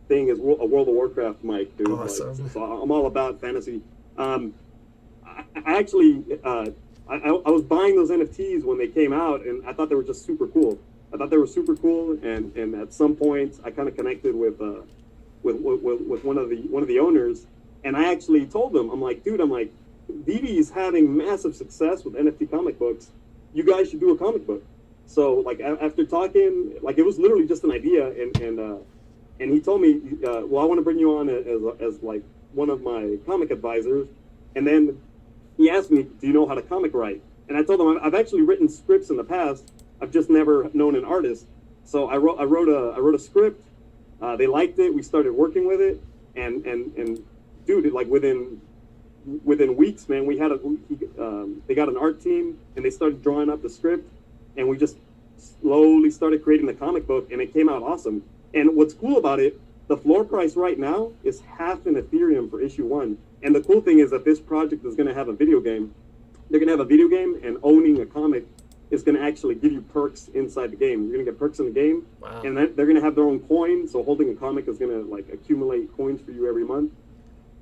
thing is a World of Warcraft mic, dude. Awesome. Like, so I'm all about fantasy. I actually was buying those NFTs when they came out, and I thought they were just super cool. And at some point, I kind of connected with one of the owners, and I actually told them, I'm like, dude, VeVe is having massive success with NFT comic books. You guys should do a comic book. So like after talking, like it was literally just an idea, and he told me, well, I want to bring you on as like one of my comic advisors. And then he asked me, "Do you know how to comic write?" And I told him I've actually written scripts in the past. I've just never known an artist. So I wrote a script. They liked it. We started working with it, and dude, like within weeks, man, we had they got an art team, and they started drawing up the script, and we just slowly started creating the comic book, and it came out awesome. And what's cool about it, the floor price right now is half an Ethereum for issue 1. And the cool thing is that this project is going to have a video game. They're going to have a video game, and owning a comic is going to actually give you perks inside the game. You're going to get perks in the game, wow. And then they're going to have their own coins. So holding a comic is going to like accumulate coins for you every month.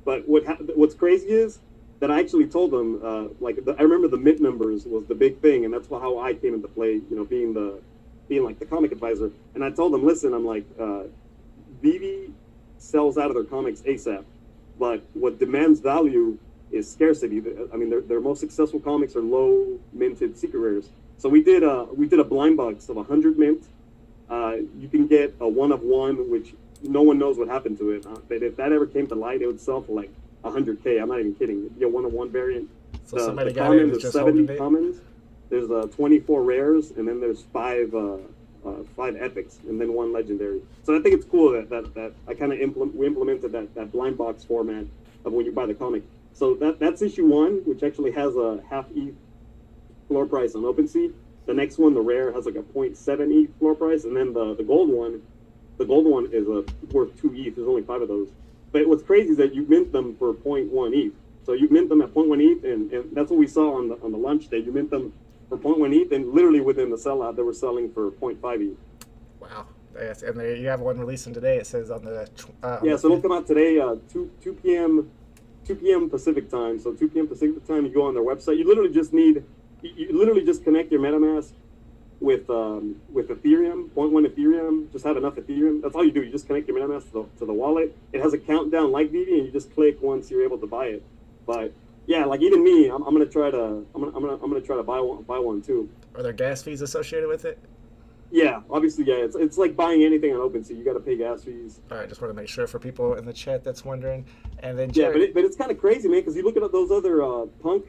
But what's crazy is that I actually told them, I remember the mint numbers was the big thing, and that's how I came into play. You know, being like the comic advisor. And I told them, listen, I'm like, VeVe sells out of their comics ASAP, but what demands value is scarcity. I mean, their most successful comics are low minted secret rares. So we did a blind box of 100 mint. You can get a 1 of 1, which no one knows what happened to it. But if that ever came to light, it would sell for like 100K. I'm not even kidding. It'd be a 1 of 1 variant. So somebody got it and there's just 70 holding it? commons. There's 24 rares, and then there's 5 epics, and then 1 legendary. So I think it's cool that I kind of implemented that blind box format of when you buy the comic. So that's issue 1, which actually has a half ETH floor price on OpenSea. The next one, the rare, has like a 0.7 ETH floor price, and then the gold one is worth 2 ETH. There's only 5 of those. But what's crazy is that you mint them for 0.1 ETH. So you mint them at 0.1 ETH, and that's what we saw on the launch day. You mint them for 0.1 ETH, and literally within the sellout, they were selling for 0.5 ETH. Wow. Yes, and you have one releasing today. It says on the so it'll come out today, 2 p.m. Pacific time. So 2 p.m. Pacific time, you go on their website. You literally just connect your MetaMask with Ethereum, 0.1 Ethereum. Just have enough Ethereum. That's all you do. You just connect your MetaMask to the wallet. It has a countdown like VeVe, and you just click once you're able to buy it. But yeah, like even me, I'm gonna try to buy one too. Are there gas fees associated with it? Yeah, obviously, yeah. It's like buying anything on OpenSea. You got to pay gas fees. All right, just want to make sure for people in the chat that's wondering. And then yeah, but it's kind of crazy, man, because you look at those other punk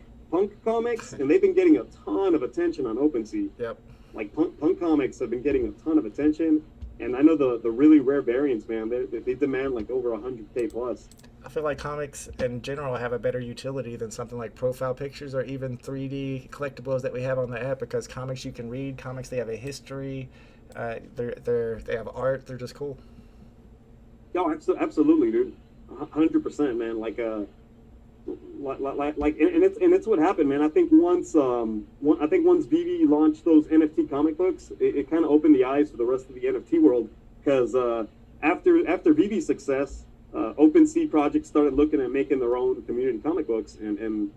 comics, and they've been getting a ton of attention on OpenSea. Yep. Like punk comics have been getting a ton of attention, and I know the really rare variants, man. They demand like over 100K plus. I feel like comics in general have a better utility than something like profile pictures or even 3D collectibles that we have on the app, because comics you can read, comics they have a history, they have art, they're just cool. Yo, absolutely, dude, 100%, man. Like it's what happened, man. I think once VeVe launched those NFT comic books, it kind of opened the eyes for the rest of the NFT world, because after VeVe's success, OpenSea projects started looking at making their own community comic books, and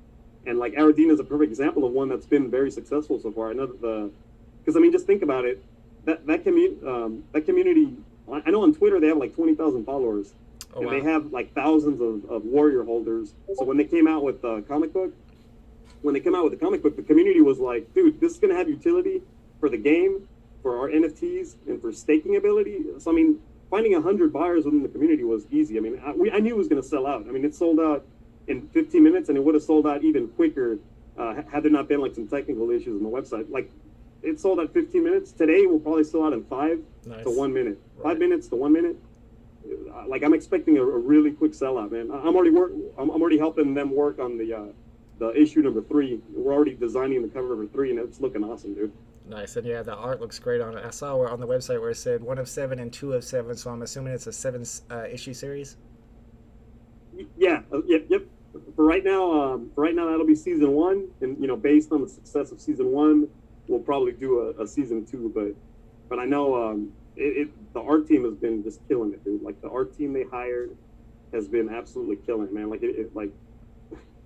like Aradina is a perfect example of one that's been very successful so far. I know because I mean, just think about it. That community. I know on Twitter they have like 20,000 followers, and wow. They have like thousands of warrior holders. So when they came out with the comic book, the community was like, dude, this is gonna have utility for the game, for our NFTs, and for staking ability. So I mean, finding 100 buyers within the community was easy. I mean, I knew it was going to sell out. I mean, it sold out in 15 minutes, and it would have sold out even quicker had there not been like some technical issues on the website. Like, it sold out 15 minutes. Today, we'll probably sell out in 5 to 1 minute. Right. 5 minutes to 1 minute. Like, I'm expecting a really quick sellout, man. I'm already helping them work on the issue number 3. We're already designing the cover number 3, and it's looking awesome, dude. Nice, and yeah, the art looks great on it. I saw on the website where it said 1 of 7 and 2 of 7, so I'm assuming it's a 7 issue series. Yeah, yep. For right now, that'll be season 1, and based on the success of season 1, we'll probably do a season 2. But I know the art team has been just killing it, dude. Like, the art team they hired has been absolutely killing it, man. Like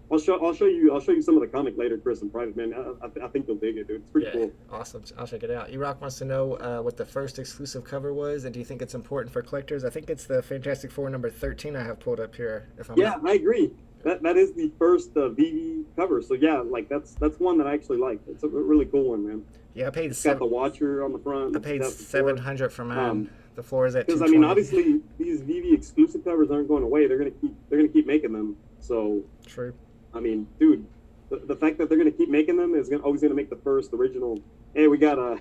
I'll show you some of the comic later, Chris, in private, man. I think you'll dig it, dude. It's pretty cool. Awesome. I'll check it out. E-Rock wants to know what the first exclusive cover was, and do you think it's important for collectors? I think it's the Fantastic Four number 13 I have pulled up here. I agree. That is the first VeVe cover. So yeah, like that's one that I actually like. It's a really cool one, man. Yeah, I paid. It's got the Watcher on the front. I paid $700 for mine. The floor is at $220. Because I mean, obviously these VeVe exclusive covers aren't going away. They're gonna keep making them. So true. I mean, dude, the fact that they're gonna keep making them is always gonna make the first original. Hey, we got a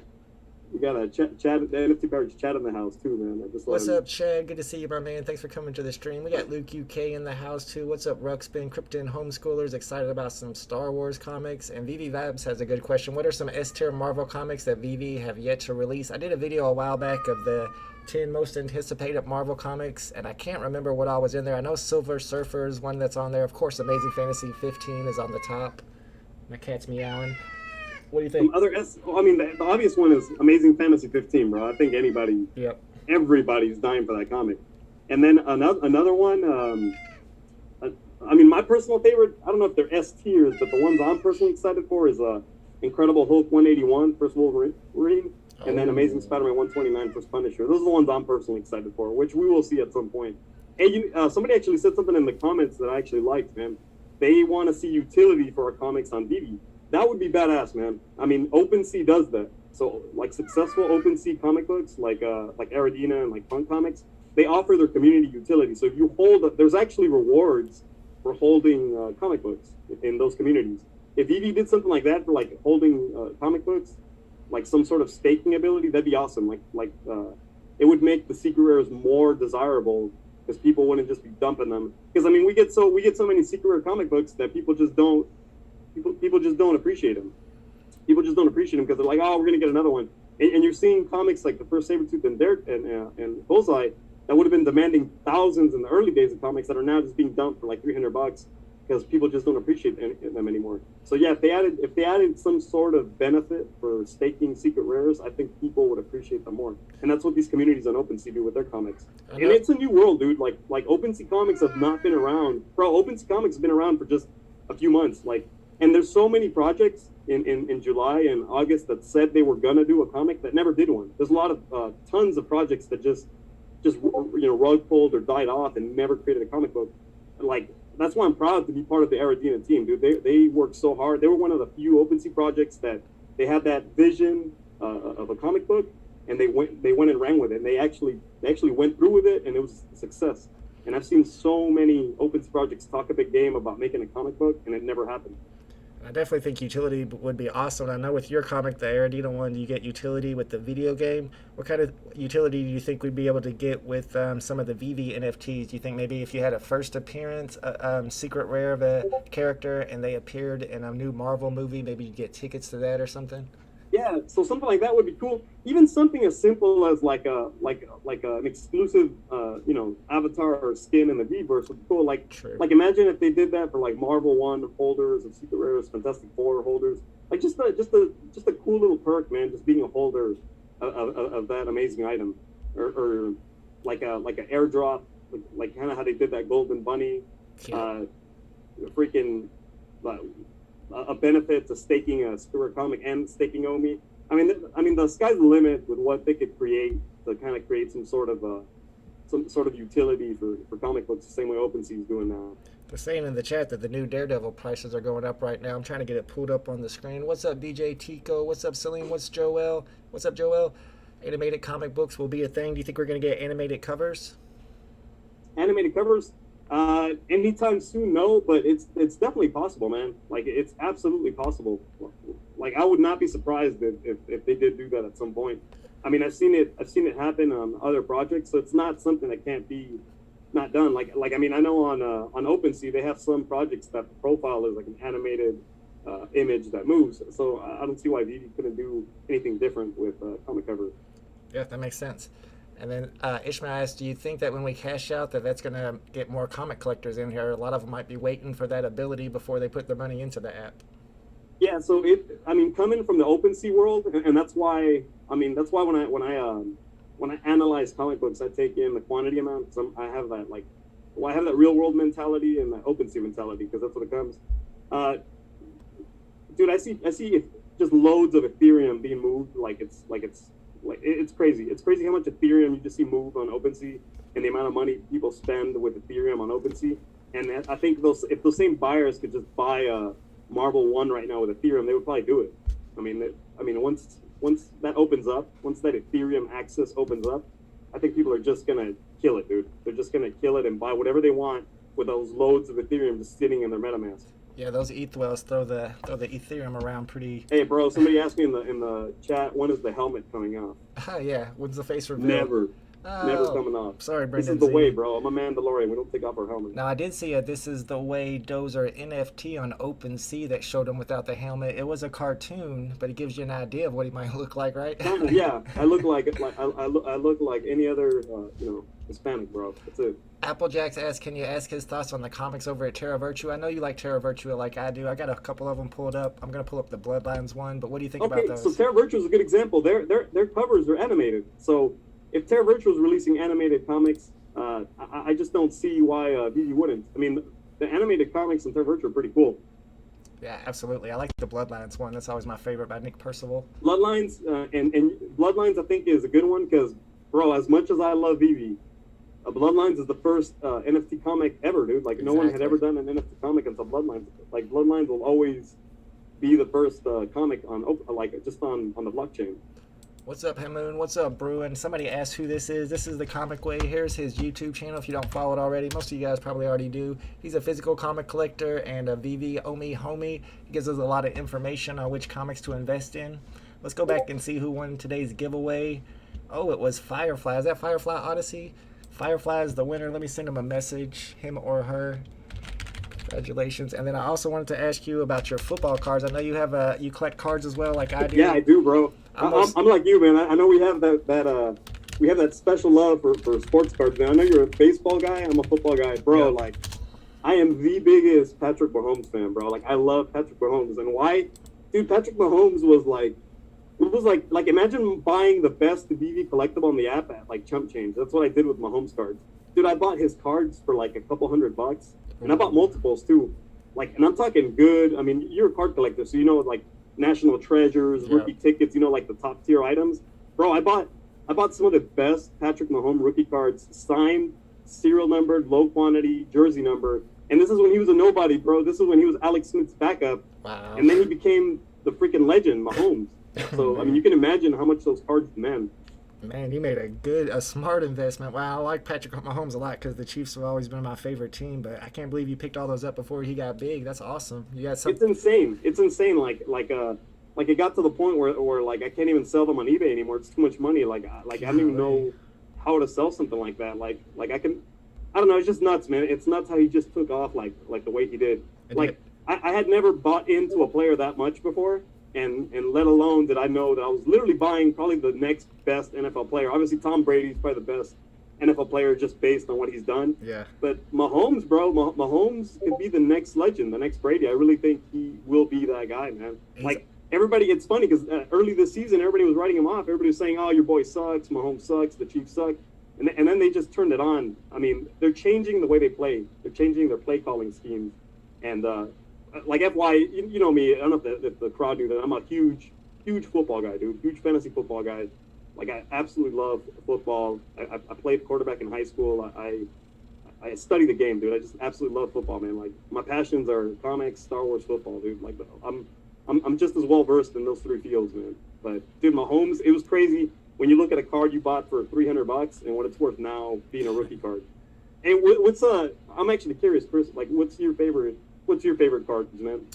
Chad, the NFT Pirates Chad in the house too, man. What's up, Chad? Good to see you, my man. Thanks for coming to the stream. We got Luke UK in the house too. What's up, Ruxpin? Krypton homeschoolers excited about some Star Wars comics. And VeVe Vibes has a good question. What are some S-tier Marvel comics that VeVe have yet to release? I did a video a while back of the 10 most anticipated Marvel comics, and I can't remember what all was in there. I know Silver Surfer is one that's on there. Of course, Amazing Fantasy 15 is on the top. My cat's meowing. What do you think? The obvious one is Amazing Fantasy 15, bro. I think everybody's dying for that comic. And then another one, my personal favorite, I don't know if they're S tiers, but the ones I'm personally excited for is Incredible Hulk 181, First Wolverine, and then Amazing Spider-Man 129, First Punisher. Those are the ones I'm personally excited for, which we will see at some point. Hey, somebody actually said something in the comments that I actually liked, man. They want to see utility for our comics on VeVe. That would be badass, man. I mean, OpenSea does that. So, like, successful OpenSea comic books, like Aradina and like Punk Comics, they offer their community utility. So if you there's actually rewards for holding comic books in those communities. If VeVe did something like that for like holding comic books, like some sort of staking ability, that'd be awesome. It would make the secret rares more desirable because people wouldn't just be dumping them. Because I mean, we get so many secret rare comic books that people just don't appreciate them. People just don't appreciate them because they're like, oh, we're gonna get another one. And you're seeing comics like the first Sabretooth and Bullseye that would have been demanding thousands in the early days of comics that are now just being dumped for like $300 because people just don't appreciate them anymore. So yeah, if they added some sort of benefit for staking secret rares, I think people would appreciate them more. And that's what these communities on OpenSea do with their comics. And it's a new world, dude. Like OpenSea comics have not been around. Bro, OpenSea comics have been around for just a few months. And there's so many projects in July and August that said they were gonna do a comic that never did one. There's a lot of tons of projects that just rug pulled or died off and never created a comic book. That's why I'm proud to be part of the Aradina team, dude. They worked so hard. They were one of the few OpenSea projects that they had that vision of a comic book, and they went and ran with it. And they actually went through with it, and it was a success. And I've seen so many OpenSea projects talk a big game about making a comic book, and it never happened. I definitely think utility would be awesome. I know with your comic, the Aradina one, you get utility with the video game. What kind of utility do you think we'd be able to get with some of the VeVe NFTs? Do you think maybe if you had a first appearance, secret rare of a character, and they appeared in a new Marvel movie, maybe you'd get tickets to that or something? Yeah, so something like that would be cool. Even something as simple as like an exclusive, avatar or skin in the VeVeverse would be cool. Like imagine if they did that for like Marvel 1 holders of Secret Rares, Fantastic Four holders. Like just a cool little perk, man. Just being a holder of that amazing item, or like an airdrop, like kind of how they did that Golden Bunny, a benefit to staking a Stewart comic and staking Omi. I mean, the sky's the limit with what they could create to kind of create some sort of utility for comic books, the same way OpenSea is doing now. They're saying in the chat that the new Daredevil prices are going up right now. I'm trying to get it pulled up on the screen. What's up, DJ Tico? What's up, Salim? What's Joel? What's up, Joel? Animated comic books will be a thing. Do you think we're going to get animated covers? Animated covers? Anytime soon, no, but it's definitely possible, man. Like, it's absolutely possible. Like, I would not be surprised if they did do that at some point. I mean, I've seen it happen on other projects, so it's not something that can't be not done. Like I mean, I know on OpenSea they have some projects that the profile is like an animated image that moves. So I don't see why VeVe couldn't do anything different with comic covers. Yeah, that makes sense. And then Ishmael asked, do you think that when we cash out that's going to get more comic collectors in here? A lot of them might be waiting for that ability before they put their money into the app. Yeah, so coming from the OpenSea world, and that's why when I analyze comic books, I take in the quantity amount. So I have that real world mentality and that OpenSea mentality, because that's what it comes. Dude, I see just loads of Ethereum being moved. It's crazy. It's crazy how much Ethereum you just see move on OpenSea, and the amount of money people spend with Ethereum on OpenSea. And I think if those same buyers could just buy a Marvel 1 right now with Ethereum, they would probably do it. I mean, once that opens up, once that Ethereum access opens up, I think people are just gonna kill it, dude. They're just gonna kill it and buy whatever they want with those loads of Ethereum just sitting in their MetaMask. Yeah, those ETH whales throw the Ethereum around pretty. Hey, bro, somebody asked me in the chat, when is the helmet coming off? Yeah, when's the face reveal? Never. Never Oh, coming off. sorry, This Brendan is the Z. way, bro. I'm a Mandalorian. We don't take off our helmet. Now, I did see a This Is the Way Dozer NFT on OpenSea that showed him without the helmet. It was a cartoon, but it gives you an idea of what he might look like, right? Yeah, I look like I look like any other Hispanic, bro. That's it. Applejacks asks, can you ask his thoughts on the comics over at Terra Virtua? I know you like Terra Virtua like I do. I got a couple of them pulled up. I'm going to pull up the Bloodlines one, but what do you think about those? So Terra Virtua is a good example. Their covers are animated. So if Terra Virtua is releasing animated comics, I just don't see why VeVe wouldn't. I mean, the animated comics in Terra Virtua are pretty cool. Yeah, absolutely. I like the Bloodlines one. That's always my favorite by Nick Percival. Bloodlines and Bloodlines, I think, is a good one because, bro, as much as I love VeVe, Bloodlines is the first NFT comic ever, dude. Like, no one had ever done an NFT comic until Bloodlines. Like, Bloodlines will always be the first comic on the blockchain. What's up, Hamoon? What's up, Bruin? Somebody asked who this is. This is The Comic Way. Here's his YouTube channel if you don't follow it already. Most of you guys probably already do. He's a physical comic collector and a VeVe homie. He gives us a lot of information on which comics to invest in. Let's go back and see who won today's giveaway. Oh, it was Firefly. Is that Firefly Odyssey? Firefly is the winner. Let me send him a message, him or her. Congratulations. And then I also wanted to ask you about your football cards. I know you have you collect cards as well, like I do. Yeah, I do, bro. I'm like you, man. I know we have that special love for sports cards, man. I know you're a baseball guy. I'm a football guy, bro. Yeah. Like, I am the biggest Patrick Mahomes fan, bro. Like, I love Patrick Mahomes, and why, dude? Patrick Mahomes was like. It was like imagine buying the best VeVe collectible on the app at like chump change. That's what I did with Mahomes cards. Dude, I bought his cards for like a couple $100, and I bought multiples too. Like, and I'm talking good. I mean, you're a card collector, so you know like national treasures, rookie tickets. You know, like the top tier items. Bro, I bought some of the best Patrick Mahomes rookie cards, signed, serial numbered, low quantity, jersey number. And this is when he was a nobody, bro. This is when he was Alex Smith's backup. Wow. And then he became the freaking legend, Mahomes. So, I mean, you can imagine how much those cards demand. Man, you made a smart investment. Wow, I like Patrick Mahomes a lot because the Chiefs have always been my favorite team, but I can't believe you picked all those up before he got big. That's awesome. You got some. It's insane. It's insane. Like it got to the point where like I can't even sell them on eBay anymore. It's too much money. Like I don't even know how to sell something like that. Like I don't know. It's just nuts, man. It's nuts how he just took off like the way he did. Like I had never bought into a player that much before. And let alone did I know that I was literally buying probably the next best NFL player. Obviously, Tom Brady's probably the best NFL player just based on what he's done. Yeah. But Mahomes, bro, Mahomes could be the next legend, the next Brady. I really think he will be that guy, man. Like, everybody, it's funny because early this season, everybody was writing him off. Everybody was saying, oh, your boy sucks, Mahomes sucks, the Chiefs suck. And then they just turned it on. I mean, they're changing the way they play. They're changing their play calling schemes. And, like FY, you know me. I don't know if the crowd knew that I'm a huge football guy, dude. Huge fantasy football guy. Like, I absolutely love football. I played quarterback in high school. I study the game, dude. I just absolutely love football, man. Like, my passions are comics, Star Wars, football, dude. Like, I'm just as well versed in those three fields, man. But dude, Mahomes, it was crazy when you look at a card you bought for $300 and what it's worth now being a rookie card. And what's I'm actually curious, Chris. Like, what's your favorite cards, man?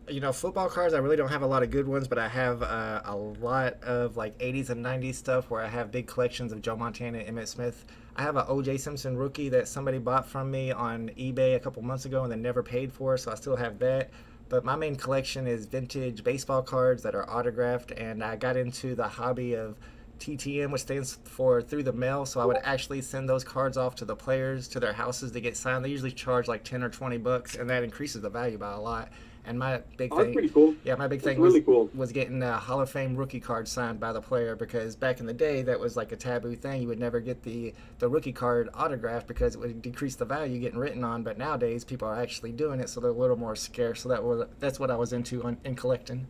You know, football cards, I really don't have a lot of good ones, but I have a lot of like 80s and 90s stuff where I have big collections of Joe Montana and Emmitt Smith. I have an O.J. Simpson rookie that somebody bought from me on eBay a couple months ago and then never paid for, so I still have that. But my main collection is vintage baseball cards that are autographed, and I got into the hobby of TTM, which stands for through the mail. So I would actually send those cards off to the players to their houses to get signed. They usually charge like $10 or $20, and that increases the value by a lot. And my big thing, that's pretty cool. Yeah, my big thing really cool. was getting a Hall of Fame rookie card signed by the player, because back in the day that was like a taboo thing. You would never get the rookie card autographed because it would decrease the value getting written on. But nowadays people are actually doing it, so they're a little more scarce. So that's what I was into in collecting.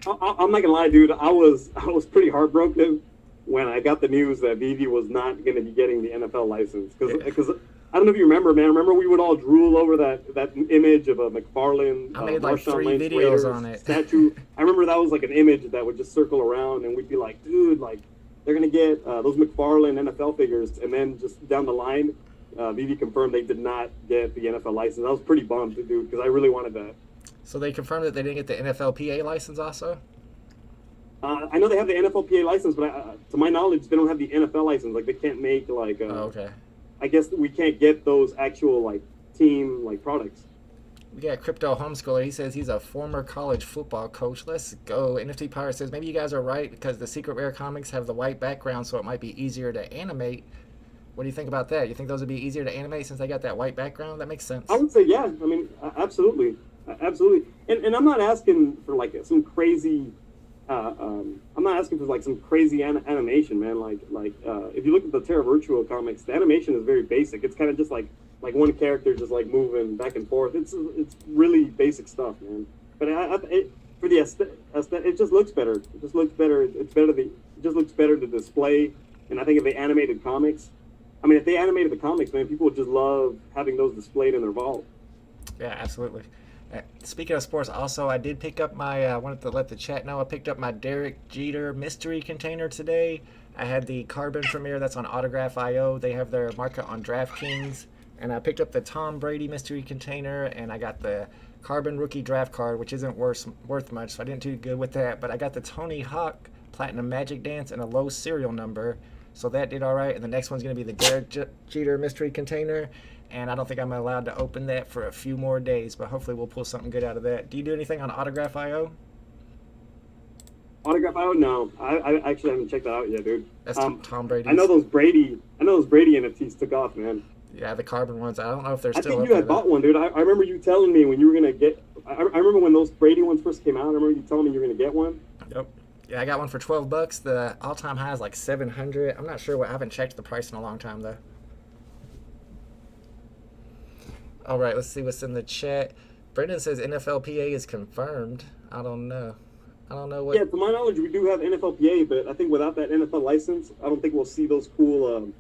I'm not gonna lie, dude. I was pretty heartbroken when I got the news that VeVe was not going to be getting the NFL license, because I don't know if you remember, man. Remember we would all drool over that image of a McFarlane, I made like Marshawn 3 Lynch videos Raiders on it. statue. I remember that was like an image that would just circle around, and we'd be like, dude, like they're gonna get those McFarlane NFL figures, and then just down the line, VeVe confirmed they did not get the NFL license. I was pretty bummed, dude, because I really wanted that. So they confirmed that they didn't get the NFLPA license also? I know they have the NFLPA license, but to my knowledge, they don't have the NFL license. Like, they can't make, like... okay. I guess we can't get those actual, like, team, like, products. We got Crypto Homeschooler. He says he's a former college football coach. Let's go. NFT Pirate says, maybe you guys are right because the Secret Rare comics have the white background, so it might be easier to animate. What do you think about that? You think those would be easier to animate since they got that white background? That makes sense. I would say, yeah. I mean, absolutely. Absolutely. And I'm not asking for, like, some crazy... I'm not asking for like some crazy animation, man. Like if you look at the Terra Virtual comics, the animation is very basic. It's kind of just like one character just like moving back and forth. It's really basic stuff, man. But for the aesthetic, it just looks better. It just looks better. It just looks better to display. And I think if they animated comics, if they animated the comics, man, people would just love having those displayed in their vault. Yeah, absolutely. Speaking of sports, also, I did pick up my, I wanted to let the chat know, I picked up my Derek Jeter mystery container today. I had the Carbon premiere that's on Autograph.io. They have their market on DraftKings. And I picked up the Tom Brady mystery container, and I got the Carbon rookie draft card, which isn't worth much, so I didn't do good with that. But I got the Tony Hawk Platinum Magic Dance and a low serial number, so that did all right. And the next one's going to be the Derek Jeter mystery container. And I don't think I'm allowed to open that for a few more days, but hopefully we'll pull something good out of that. Do you do anything on Autograph.io? Autograph.io? No, I actually haven't checked that out yet, dude. That's Tom Brady. I know those Brady NFTs took off, man. Yeah, the Carbon ones. I don't know if they're still. I think you had bought one, dude. I remember you telling me when you were gonna get. I remember when those Brady ones first came out. I remember you telling me you were gonna get one. Yep. Yeah, I got one for $12. The all-time high is like $700. I'm not sure what. I haven't checked the price in a long time though. All right, let's see what's in the chat. Brendan says NFLPA is confirmed. I don't know what. Yeah, to my knowledge, we do have NFLPA, but I think without that NFL license, I don't think we'll see those cool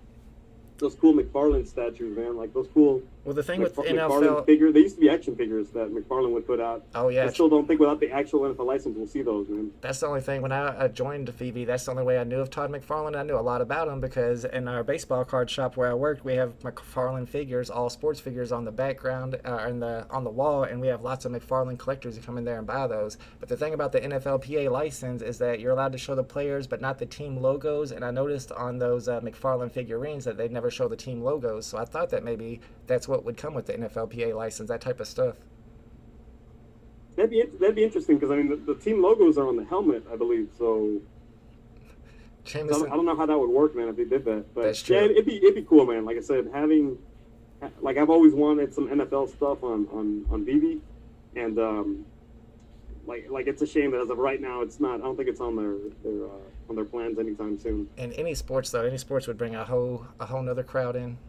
McFarlane statues, man. Like those cool. Well, the thing with McFarlane figures, they used to be action figures that McFarlane would put out. Oh yeah. I still don't think without the actual NFL license we'll see those, man. That's the only thing. When I joined VeVe, that's the only way I knew of Todd McFarlane. I knew a lot about him because in our baseball card shop where I worked, we have McFarlane figures, all sports figures on the background, on the wall, and we have lots of McFarlane collectors who come in there and buy those. But the thing about the NFLPA license is that you're allowed to show the players, but not the team logos. And I noticed on those McFarlane figurines that they'd never show the team logos. So I thought that maybe that's what would come with the NFLPA license, that type of stuff. That'd be interesting because the team logos are on the helmet, I believe. So I don't know how that would work, man, if they did that. But that's true. Yeah, it'd be cool, man. Like I said, having I've always wanted some NFL stuff on VeVe, and like it's a shame that as of right now it's not. I don't think it's on their plans anytime soon. And any sports would bring a whole nother crowd in.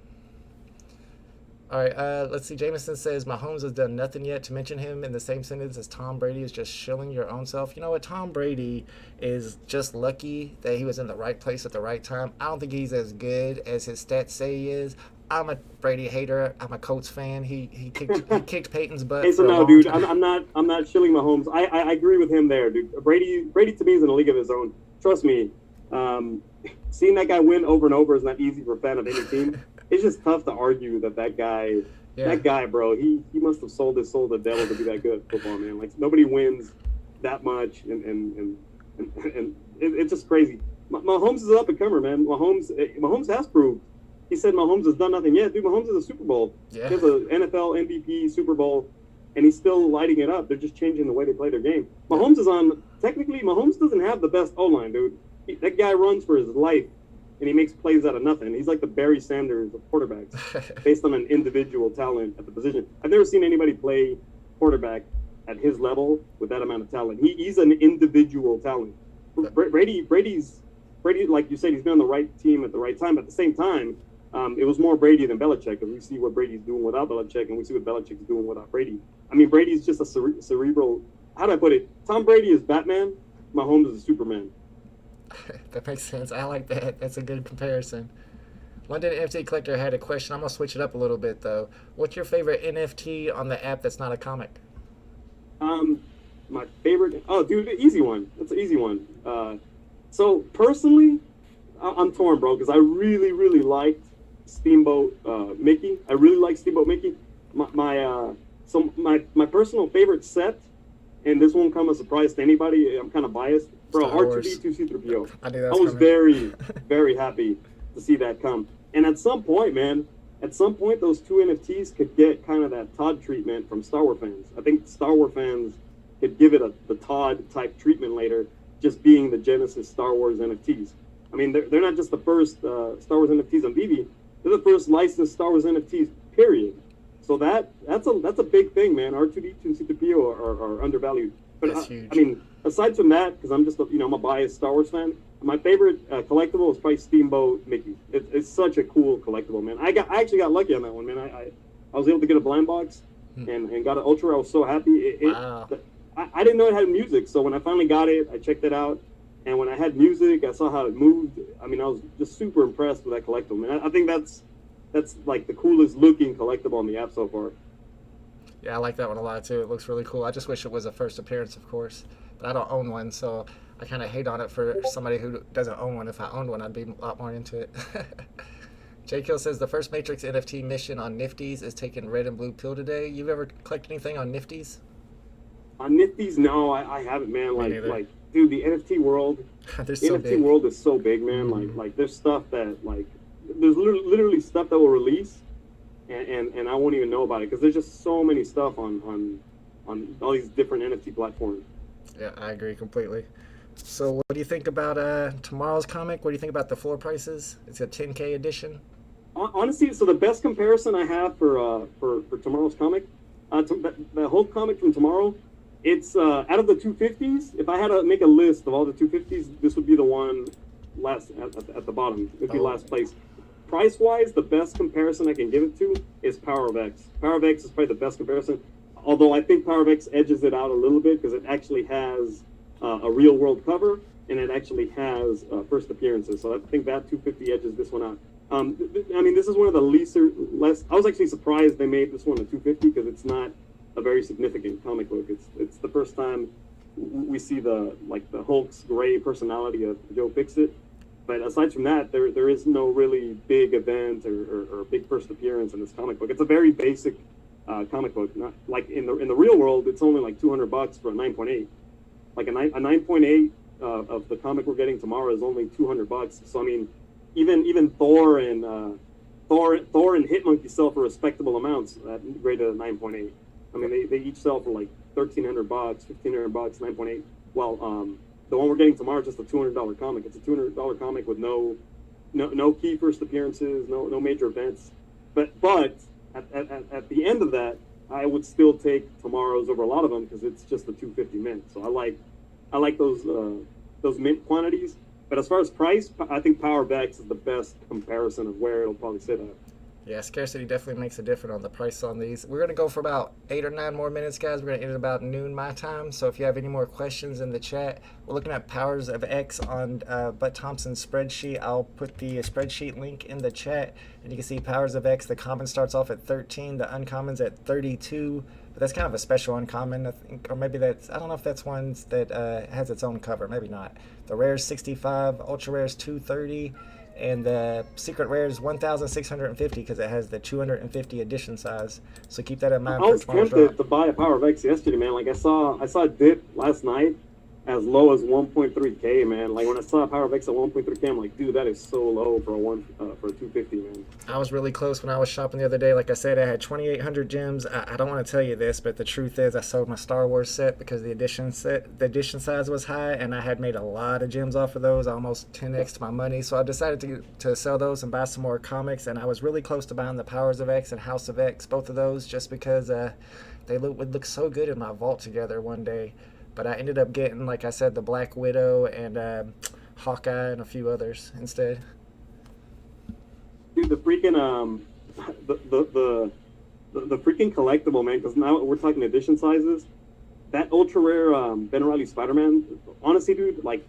All right, let's see. Jameson says Mahomes has done nothing yet. To mention him in the same sentence as Tom Brady is just shilling your own self. You know what? Tom Brady is just lucky that he was in the right place at the right time. I don't think he's as good as his stats say he is. I'm a Brady hater. I'm a Colts fan. He kicked Peyton's butt. Hey, so no, dude, I'm not shilling Mahomes. I agree with him there, dude. Brady to me is in a league of his own. Trust me. Seeing that guy win over and over is not easy for a fan of any team. It's just tough to argue that guy, bro, he must have sold his soul to the devil to be that good at football, man. Like nobody wins that much, and it's just crazy. Mahomes is an up and comer, man. Mahomes has proved. He said Mahomes has done nothing yet, dude. Mahomes is a Super Bowl. Yeah. He has an NFL MVP Super Bowl, and he's still lighting it up. They're just changing the way they play their game. Mahomes doesn't have the best O-line, dude. That guy runs for his life. And he makes plays out of nothing. He's like the Barry Sanders of quarterbacks based on an individual talent at the position. I've never seen anybody play quarterback at his level with that amount of talent. He's an individual talent. Brady's, like you said, he's been on the right team at the right time. But at the same time, it was more Brady than Belichick because we see what Brady's doing without Belichick and we see what Belichick's doing without Brady. I mean, Brady's just a cerebral. How do I put it? Tom Brady is Batman. Mahomes is Superman. That makes sense. I like that. That's a good comparison. London NFT Collector had a question. I'm going to switch it up a little bit, though. What's your favorite NFT on the app that's not a comic? My favorite... Oh, dude, easy one. That's an easy one. So, personally, I'm torn, bro, because I really, really liked Steamboat Mickey. I really like Steamboat Mickey. My personal favorite set, and this won't come as a surprise to anybody. I'm kind of biased. Bro, R2D2 C3PO. I knew that I was coming. very, very happy to see that come. And at some point, man, those two NFTs could get kind of that Todd treatment from Star Wars fans. I think Star Wars fans could give it the Todd type treatment later, just being the Genesis Star Wars NFTs. I mean, they're not just the first Star Wars NFTs on VeVe. They're the first licensed Star Wars NFTs, period. So that's a big thing, man. R2D2 and C3PO are undervalued. But I mean, aside from that, because I'm just I'm a biased Star Wars fan. My favorite collectible is probably Steamboat Mickey. It's such a cool collectible, man. I actually got lucky on that one, man. I was able to get a blind box and got an ultra. I was so happy. Wow. I didn't know it had music, so when I finally got it, I checked it out. And when I had music, I saw how it moved. I mean, I was just super impressed with that collectible, man. I think that's like the coolest looking collectible on the app so far. Yeah, I like that one a lot too. It looks really cool. I just wish it was a first appearance, of course. But I don't own one, so I kind of hate on it for somebody who doesn't own one. If I owned one, I'd be a lot more into it. J Kill says the first Matrix NFT mission on Nifties is taking red and blue pill today. You've ever collected anything on Nifties? On Nifties, no, I haven't, man. Like, dude, the NFT world, world is so big, man. Mm-hmm. Like, there's stuff that there's literally stuff that will release, and I won't even know about it because there's just so many stuff on all these different NFT platforms. Yeah, I agree completely. So what do you think about tomorrow's comic? What do you think about the floor prices? It's a 10K edition. Honestly, so the best comparison I have for tomorrow's comic, the whole comic from tomorrow, it's out of the 250s. If I had to make a list of all the 250s, this would be the one last at the bottom. It would be last place. Price-wise, the best comparison I can give it to is Power of X. Power of X is probably the best comparison, although I think Power of X edges it out a little bit because it actually has a real-world cover, and it actually has first appearances. So I think that 250 edges this one out. I mean, this is one of the less. I was actually surprised they made this one a 250 because it's not a very significant comic book. It's the first time we see the Hulk's gray personality of Joe Fixit. But aside from that, there is no really big event or big first appearance in this comic book. It's a very basic comic book. Not like in the real world, it's only like $200 for a 9.8. Like a 9.8 of the comic we're getting tomorrow is only $200. So I mean, even Thor and Hitmonkey sell for respectable amounts at greater than 9.8. I mean, they each sell for like $1,300, $1,500, 9.8. Well, the one we're getting tomorrow is just a $200 comic. It's a $200 comic with no key first appearances, no major events. But at the end of that, I would still take tomorrow's over a lot of them because it's just a 250 mint. So I like those mint quantities. But as far as price, I think Power of X is the best comparison of where it'll probably sit at. Yeah, scarcity definitely makes a difference on the price on these. We're going to go for about 8 or 9 more minutes, guys. We're going to end at about noon my time. So if you have any more questions in the chat, we're looking at Powers of X on Bud Thompson's spreadsheet. I'll put the spreadsheet link in the chat, and you can see Powers of X. The common starts off at 13, the uncommon's at 32. But that's kind of a special uncommon, I think, or maybe that's, I don't know if that's one that has its own cover, maybe not. The rare is 65, ultra rare is 230. And the secret rare is 1,650 because it has the 250 edition size. So keep that in mind. I was tempted to buy a Power of X yesterday, man. Like I saw it dip last night as low as 1.3K, man. Like when I saw Power of X at 1.3K, I'm like, dude, that is so low for a 250, man. I was really close when I was shopping the other day. Like I said, I had 2,800 gems. I don't want to tell you this, but the truth is I sold my Star Wars set because the edition size was high, and I had made a lot of gems off of those, almost 10x my money. So I decided to sell those and buy some more comics, and I was really close to buying the Powers of X and House of X, both of those, just because they would look so good in my vault together one day. But I ended up getting, like I said, the Black Widow and Hawkeye and a few others instead. Dude, the freaking the freaking collectible, man. Because now we're talking edition sizes. That ultra rare Ben Reilly Spider-Man. Honestly, dude, like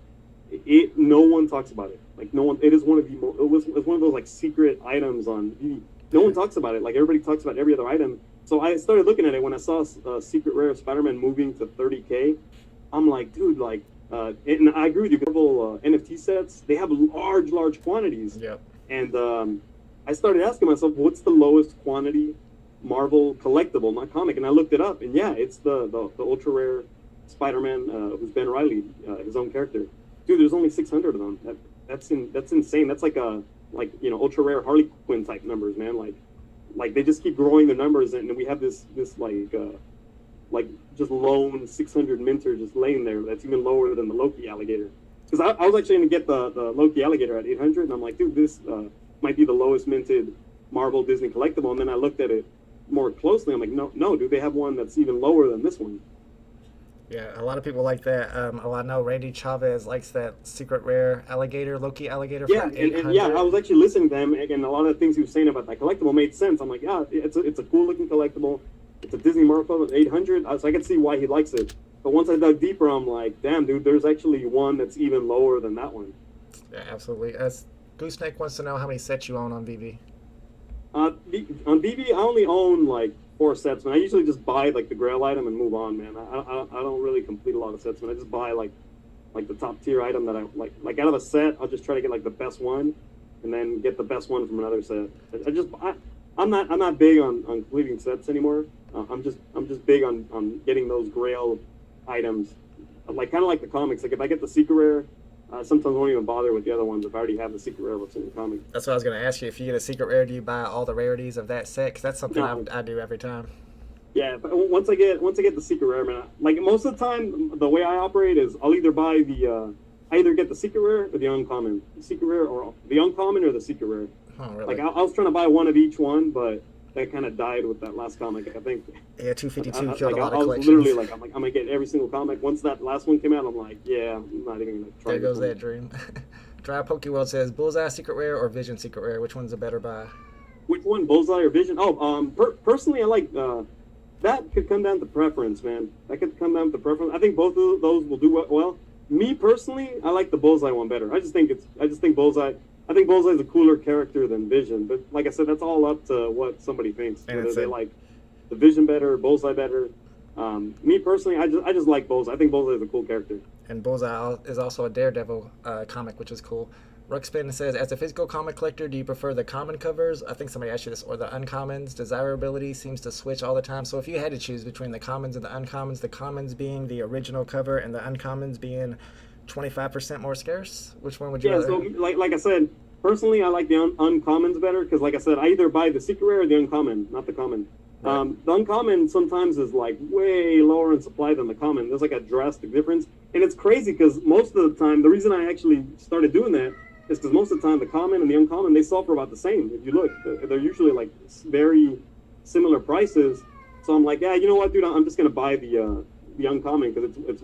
no one talks about it. Like no one. It is one of the. It was one of those like secret items on VeVe. No one talks about it. Like everybody talks about every other item. So I started looking at it when I saw Secret Rare Spider-Man moving to 30K. I'm like, dude, like, and I agree with you. NFT sets, they have large quantities. Yep. And I started asking myself, what's the lowest quantity Marvel collectible, not comic? And I looked it up, and yeah, it's the ultra rare Spider-Man, who's Ben Reilly, his own character. Dude, there's only 600 of them. That's insane. That's like ultra rare Harley Quinn type numbers, man. Like they just keep growing their numbers, and we have this like just lone 600 minter just laying there. That's even lower than the Loki alligator. Because I was actually going to get the Loki alligator at 800, and I'm like, dude, this might be the lowest minted Marvel Disney collectible. And then I looked at it more closely. I'm like, no, dude, they have one that's even lower than this one. Yeah, a lot of people like that. I know Randy Chavez likes that secret rare alligator, Loki alligator. Yeah, for 800. and yeah, I was actually listening to him, and a lot of the things he was saying about that collectible made sense. I'm like, yeah, it's a cool looking collectible. It's a Disney Marvel at 800, so I can see why he likes it. But once I dug deeper, I'm like, damn, dude, there's actually one that's even lower than that one. Yeah, absolutely. Gooseneck wants to know how many sets you own on VeVe. On VeVe, I only own like 4 sets, man. I usually just buy like the Grail item and move on, man. I don't really complete a lot of sets, man. I just buy like the top tier item that I like. Like out of a set, I'll just try to get like the best one, and then get the best one from another set. I'm not big on completing sets anymore. I'm just big on getting those Grail items, like kind of like the comics. Like if I get the secret rare, sometimes I won't even bother with the other ones if I already have the secret rare what's in the comic. That's what I was going to ask you. If you get a secret rare, do you buy all the rarities of that set? Because that's something I do every time. Yeah, but once I get the secret rare, man, like most of the time, the way I operate is I'll either buy I either get the secret rare or the uncommon, the secret rare or the uncommon or the secret rare. Oh, really? Like I was trying to buy one of each one, but that kind of died with that last comic. I think. Yeah, 252 killed a lot of I was collections. literally like, I'm gonna get every single comic. Once that last one came out, I'm like, yeah, I'm not even gonna try. There goes that dream. Dry Pokeworld says, Bullseye secret rare or Vision secret rare? Which one's a better buy? Which one, Bullseye or Vision? Oh, personally, I like that. Could come down to preference, man. That could come down to preference. I think both of those will do well. Me personally, I like the Bullseye one better. I just think Bullseye. I think Bullseye's a cooler character than Vision, but like I said, that's all up to what somebody thinks. Whether they like the Vision better, Bullseye better. Me personally, I just like Bullseye. I think Bullseye is a cool character. And Bullseye is also a Daredevil comic, which is cool. Ruxpin says, as a physical comic collector, do you prefer the common covers? I think somebody asked you this, or the uncommons? Desirability seems to switch all the time. So if you had to choose between the commons and the commons being the original cover and the uncommons being 25% more scarce, which one would you rather? So like I said, personally, I like the uncommons better because, like I said, I either buy the secret rare or the uncommon, not the common. Right. The uncommon sometimes is like way lower in supply than the common. There's like a drastic difference, and it's crazy because most of the time, the reason I actually started doing that is because most of the time the common and the uncommon, they sell for about the same. If you look, they're usually like very similar prices. So I'm like, yeah, you know what, dude, I'm just gonna buy the uncommon because it's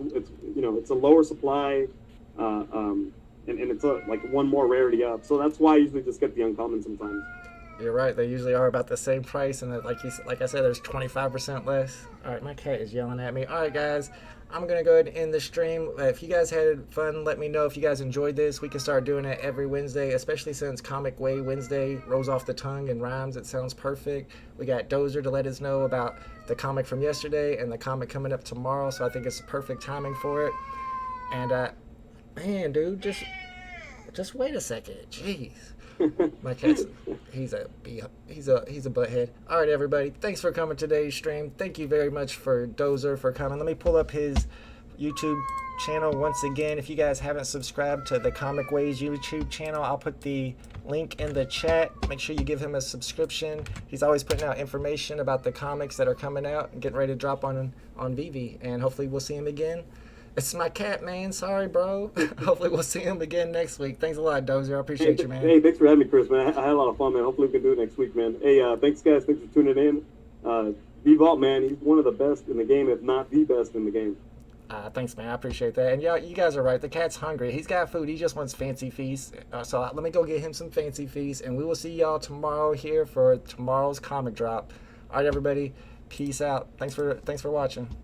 it's a lower supply, and it's like one more rarity up. So that's why I usually just get the uncommon sometimes. You're right. They usually are about the same price, and like I said, there's 25% less. All right, my cat is yelling at me. All right, guys, I'm gonna go ahead and end the stream. If you guys had fun, let me know if you guys enjoyed this. We can start doing it every Wednesday, especially since Comic Way Wednesday rolls off the tongue and rhymes. It sounds perfect. We got Dozer to let us know about the comic from yesterday and the comic coming up tomorrow, so I think it's perfect timing for it. And man, dude, just wait a second. Jeez. My cat's he's a butthead. All right, everybody, thanks for coming to today's stream. Thank you very much for Dozer for coming. Let me pull up his YouTube channel once again. If you guys haven't subscribed to the Comic Ways YouTube channel, I'll put the link in the chat. Make sure you give him a subscription. He's always putting out information about the comics that are coming out and getting ready to drop on VeVe, and hopefully we'll see him again. It's my cat, man. Sorry, bro. Hopefully we'll see him again next week. Thanks a lot, Dozer. I appreciate you, man. Hey, thanks for having me, Chris, man. I had a lot of fun, man. Hopefully we can do it next week, man. Hey, thanks, guys. Thanks for tuning in. VeVe, man, he's one of the best in the game, if not the best in the game. Thanks, man. I appreciate that. And y'all, you guys are right. The cat's hungry. He's got food. He just wants fancy feast. So let me go get him some fancy feast, and we will see y'all tomorrow here for tomorrow's comic drop. All right, everybody. Peace out. Thanks for watching.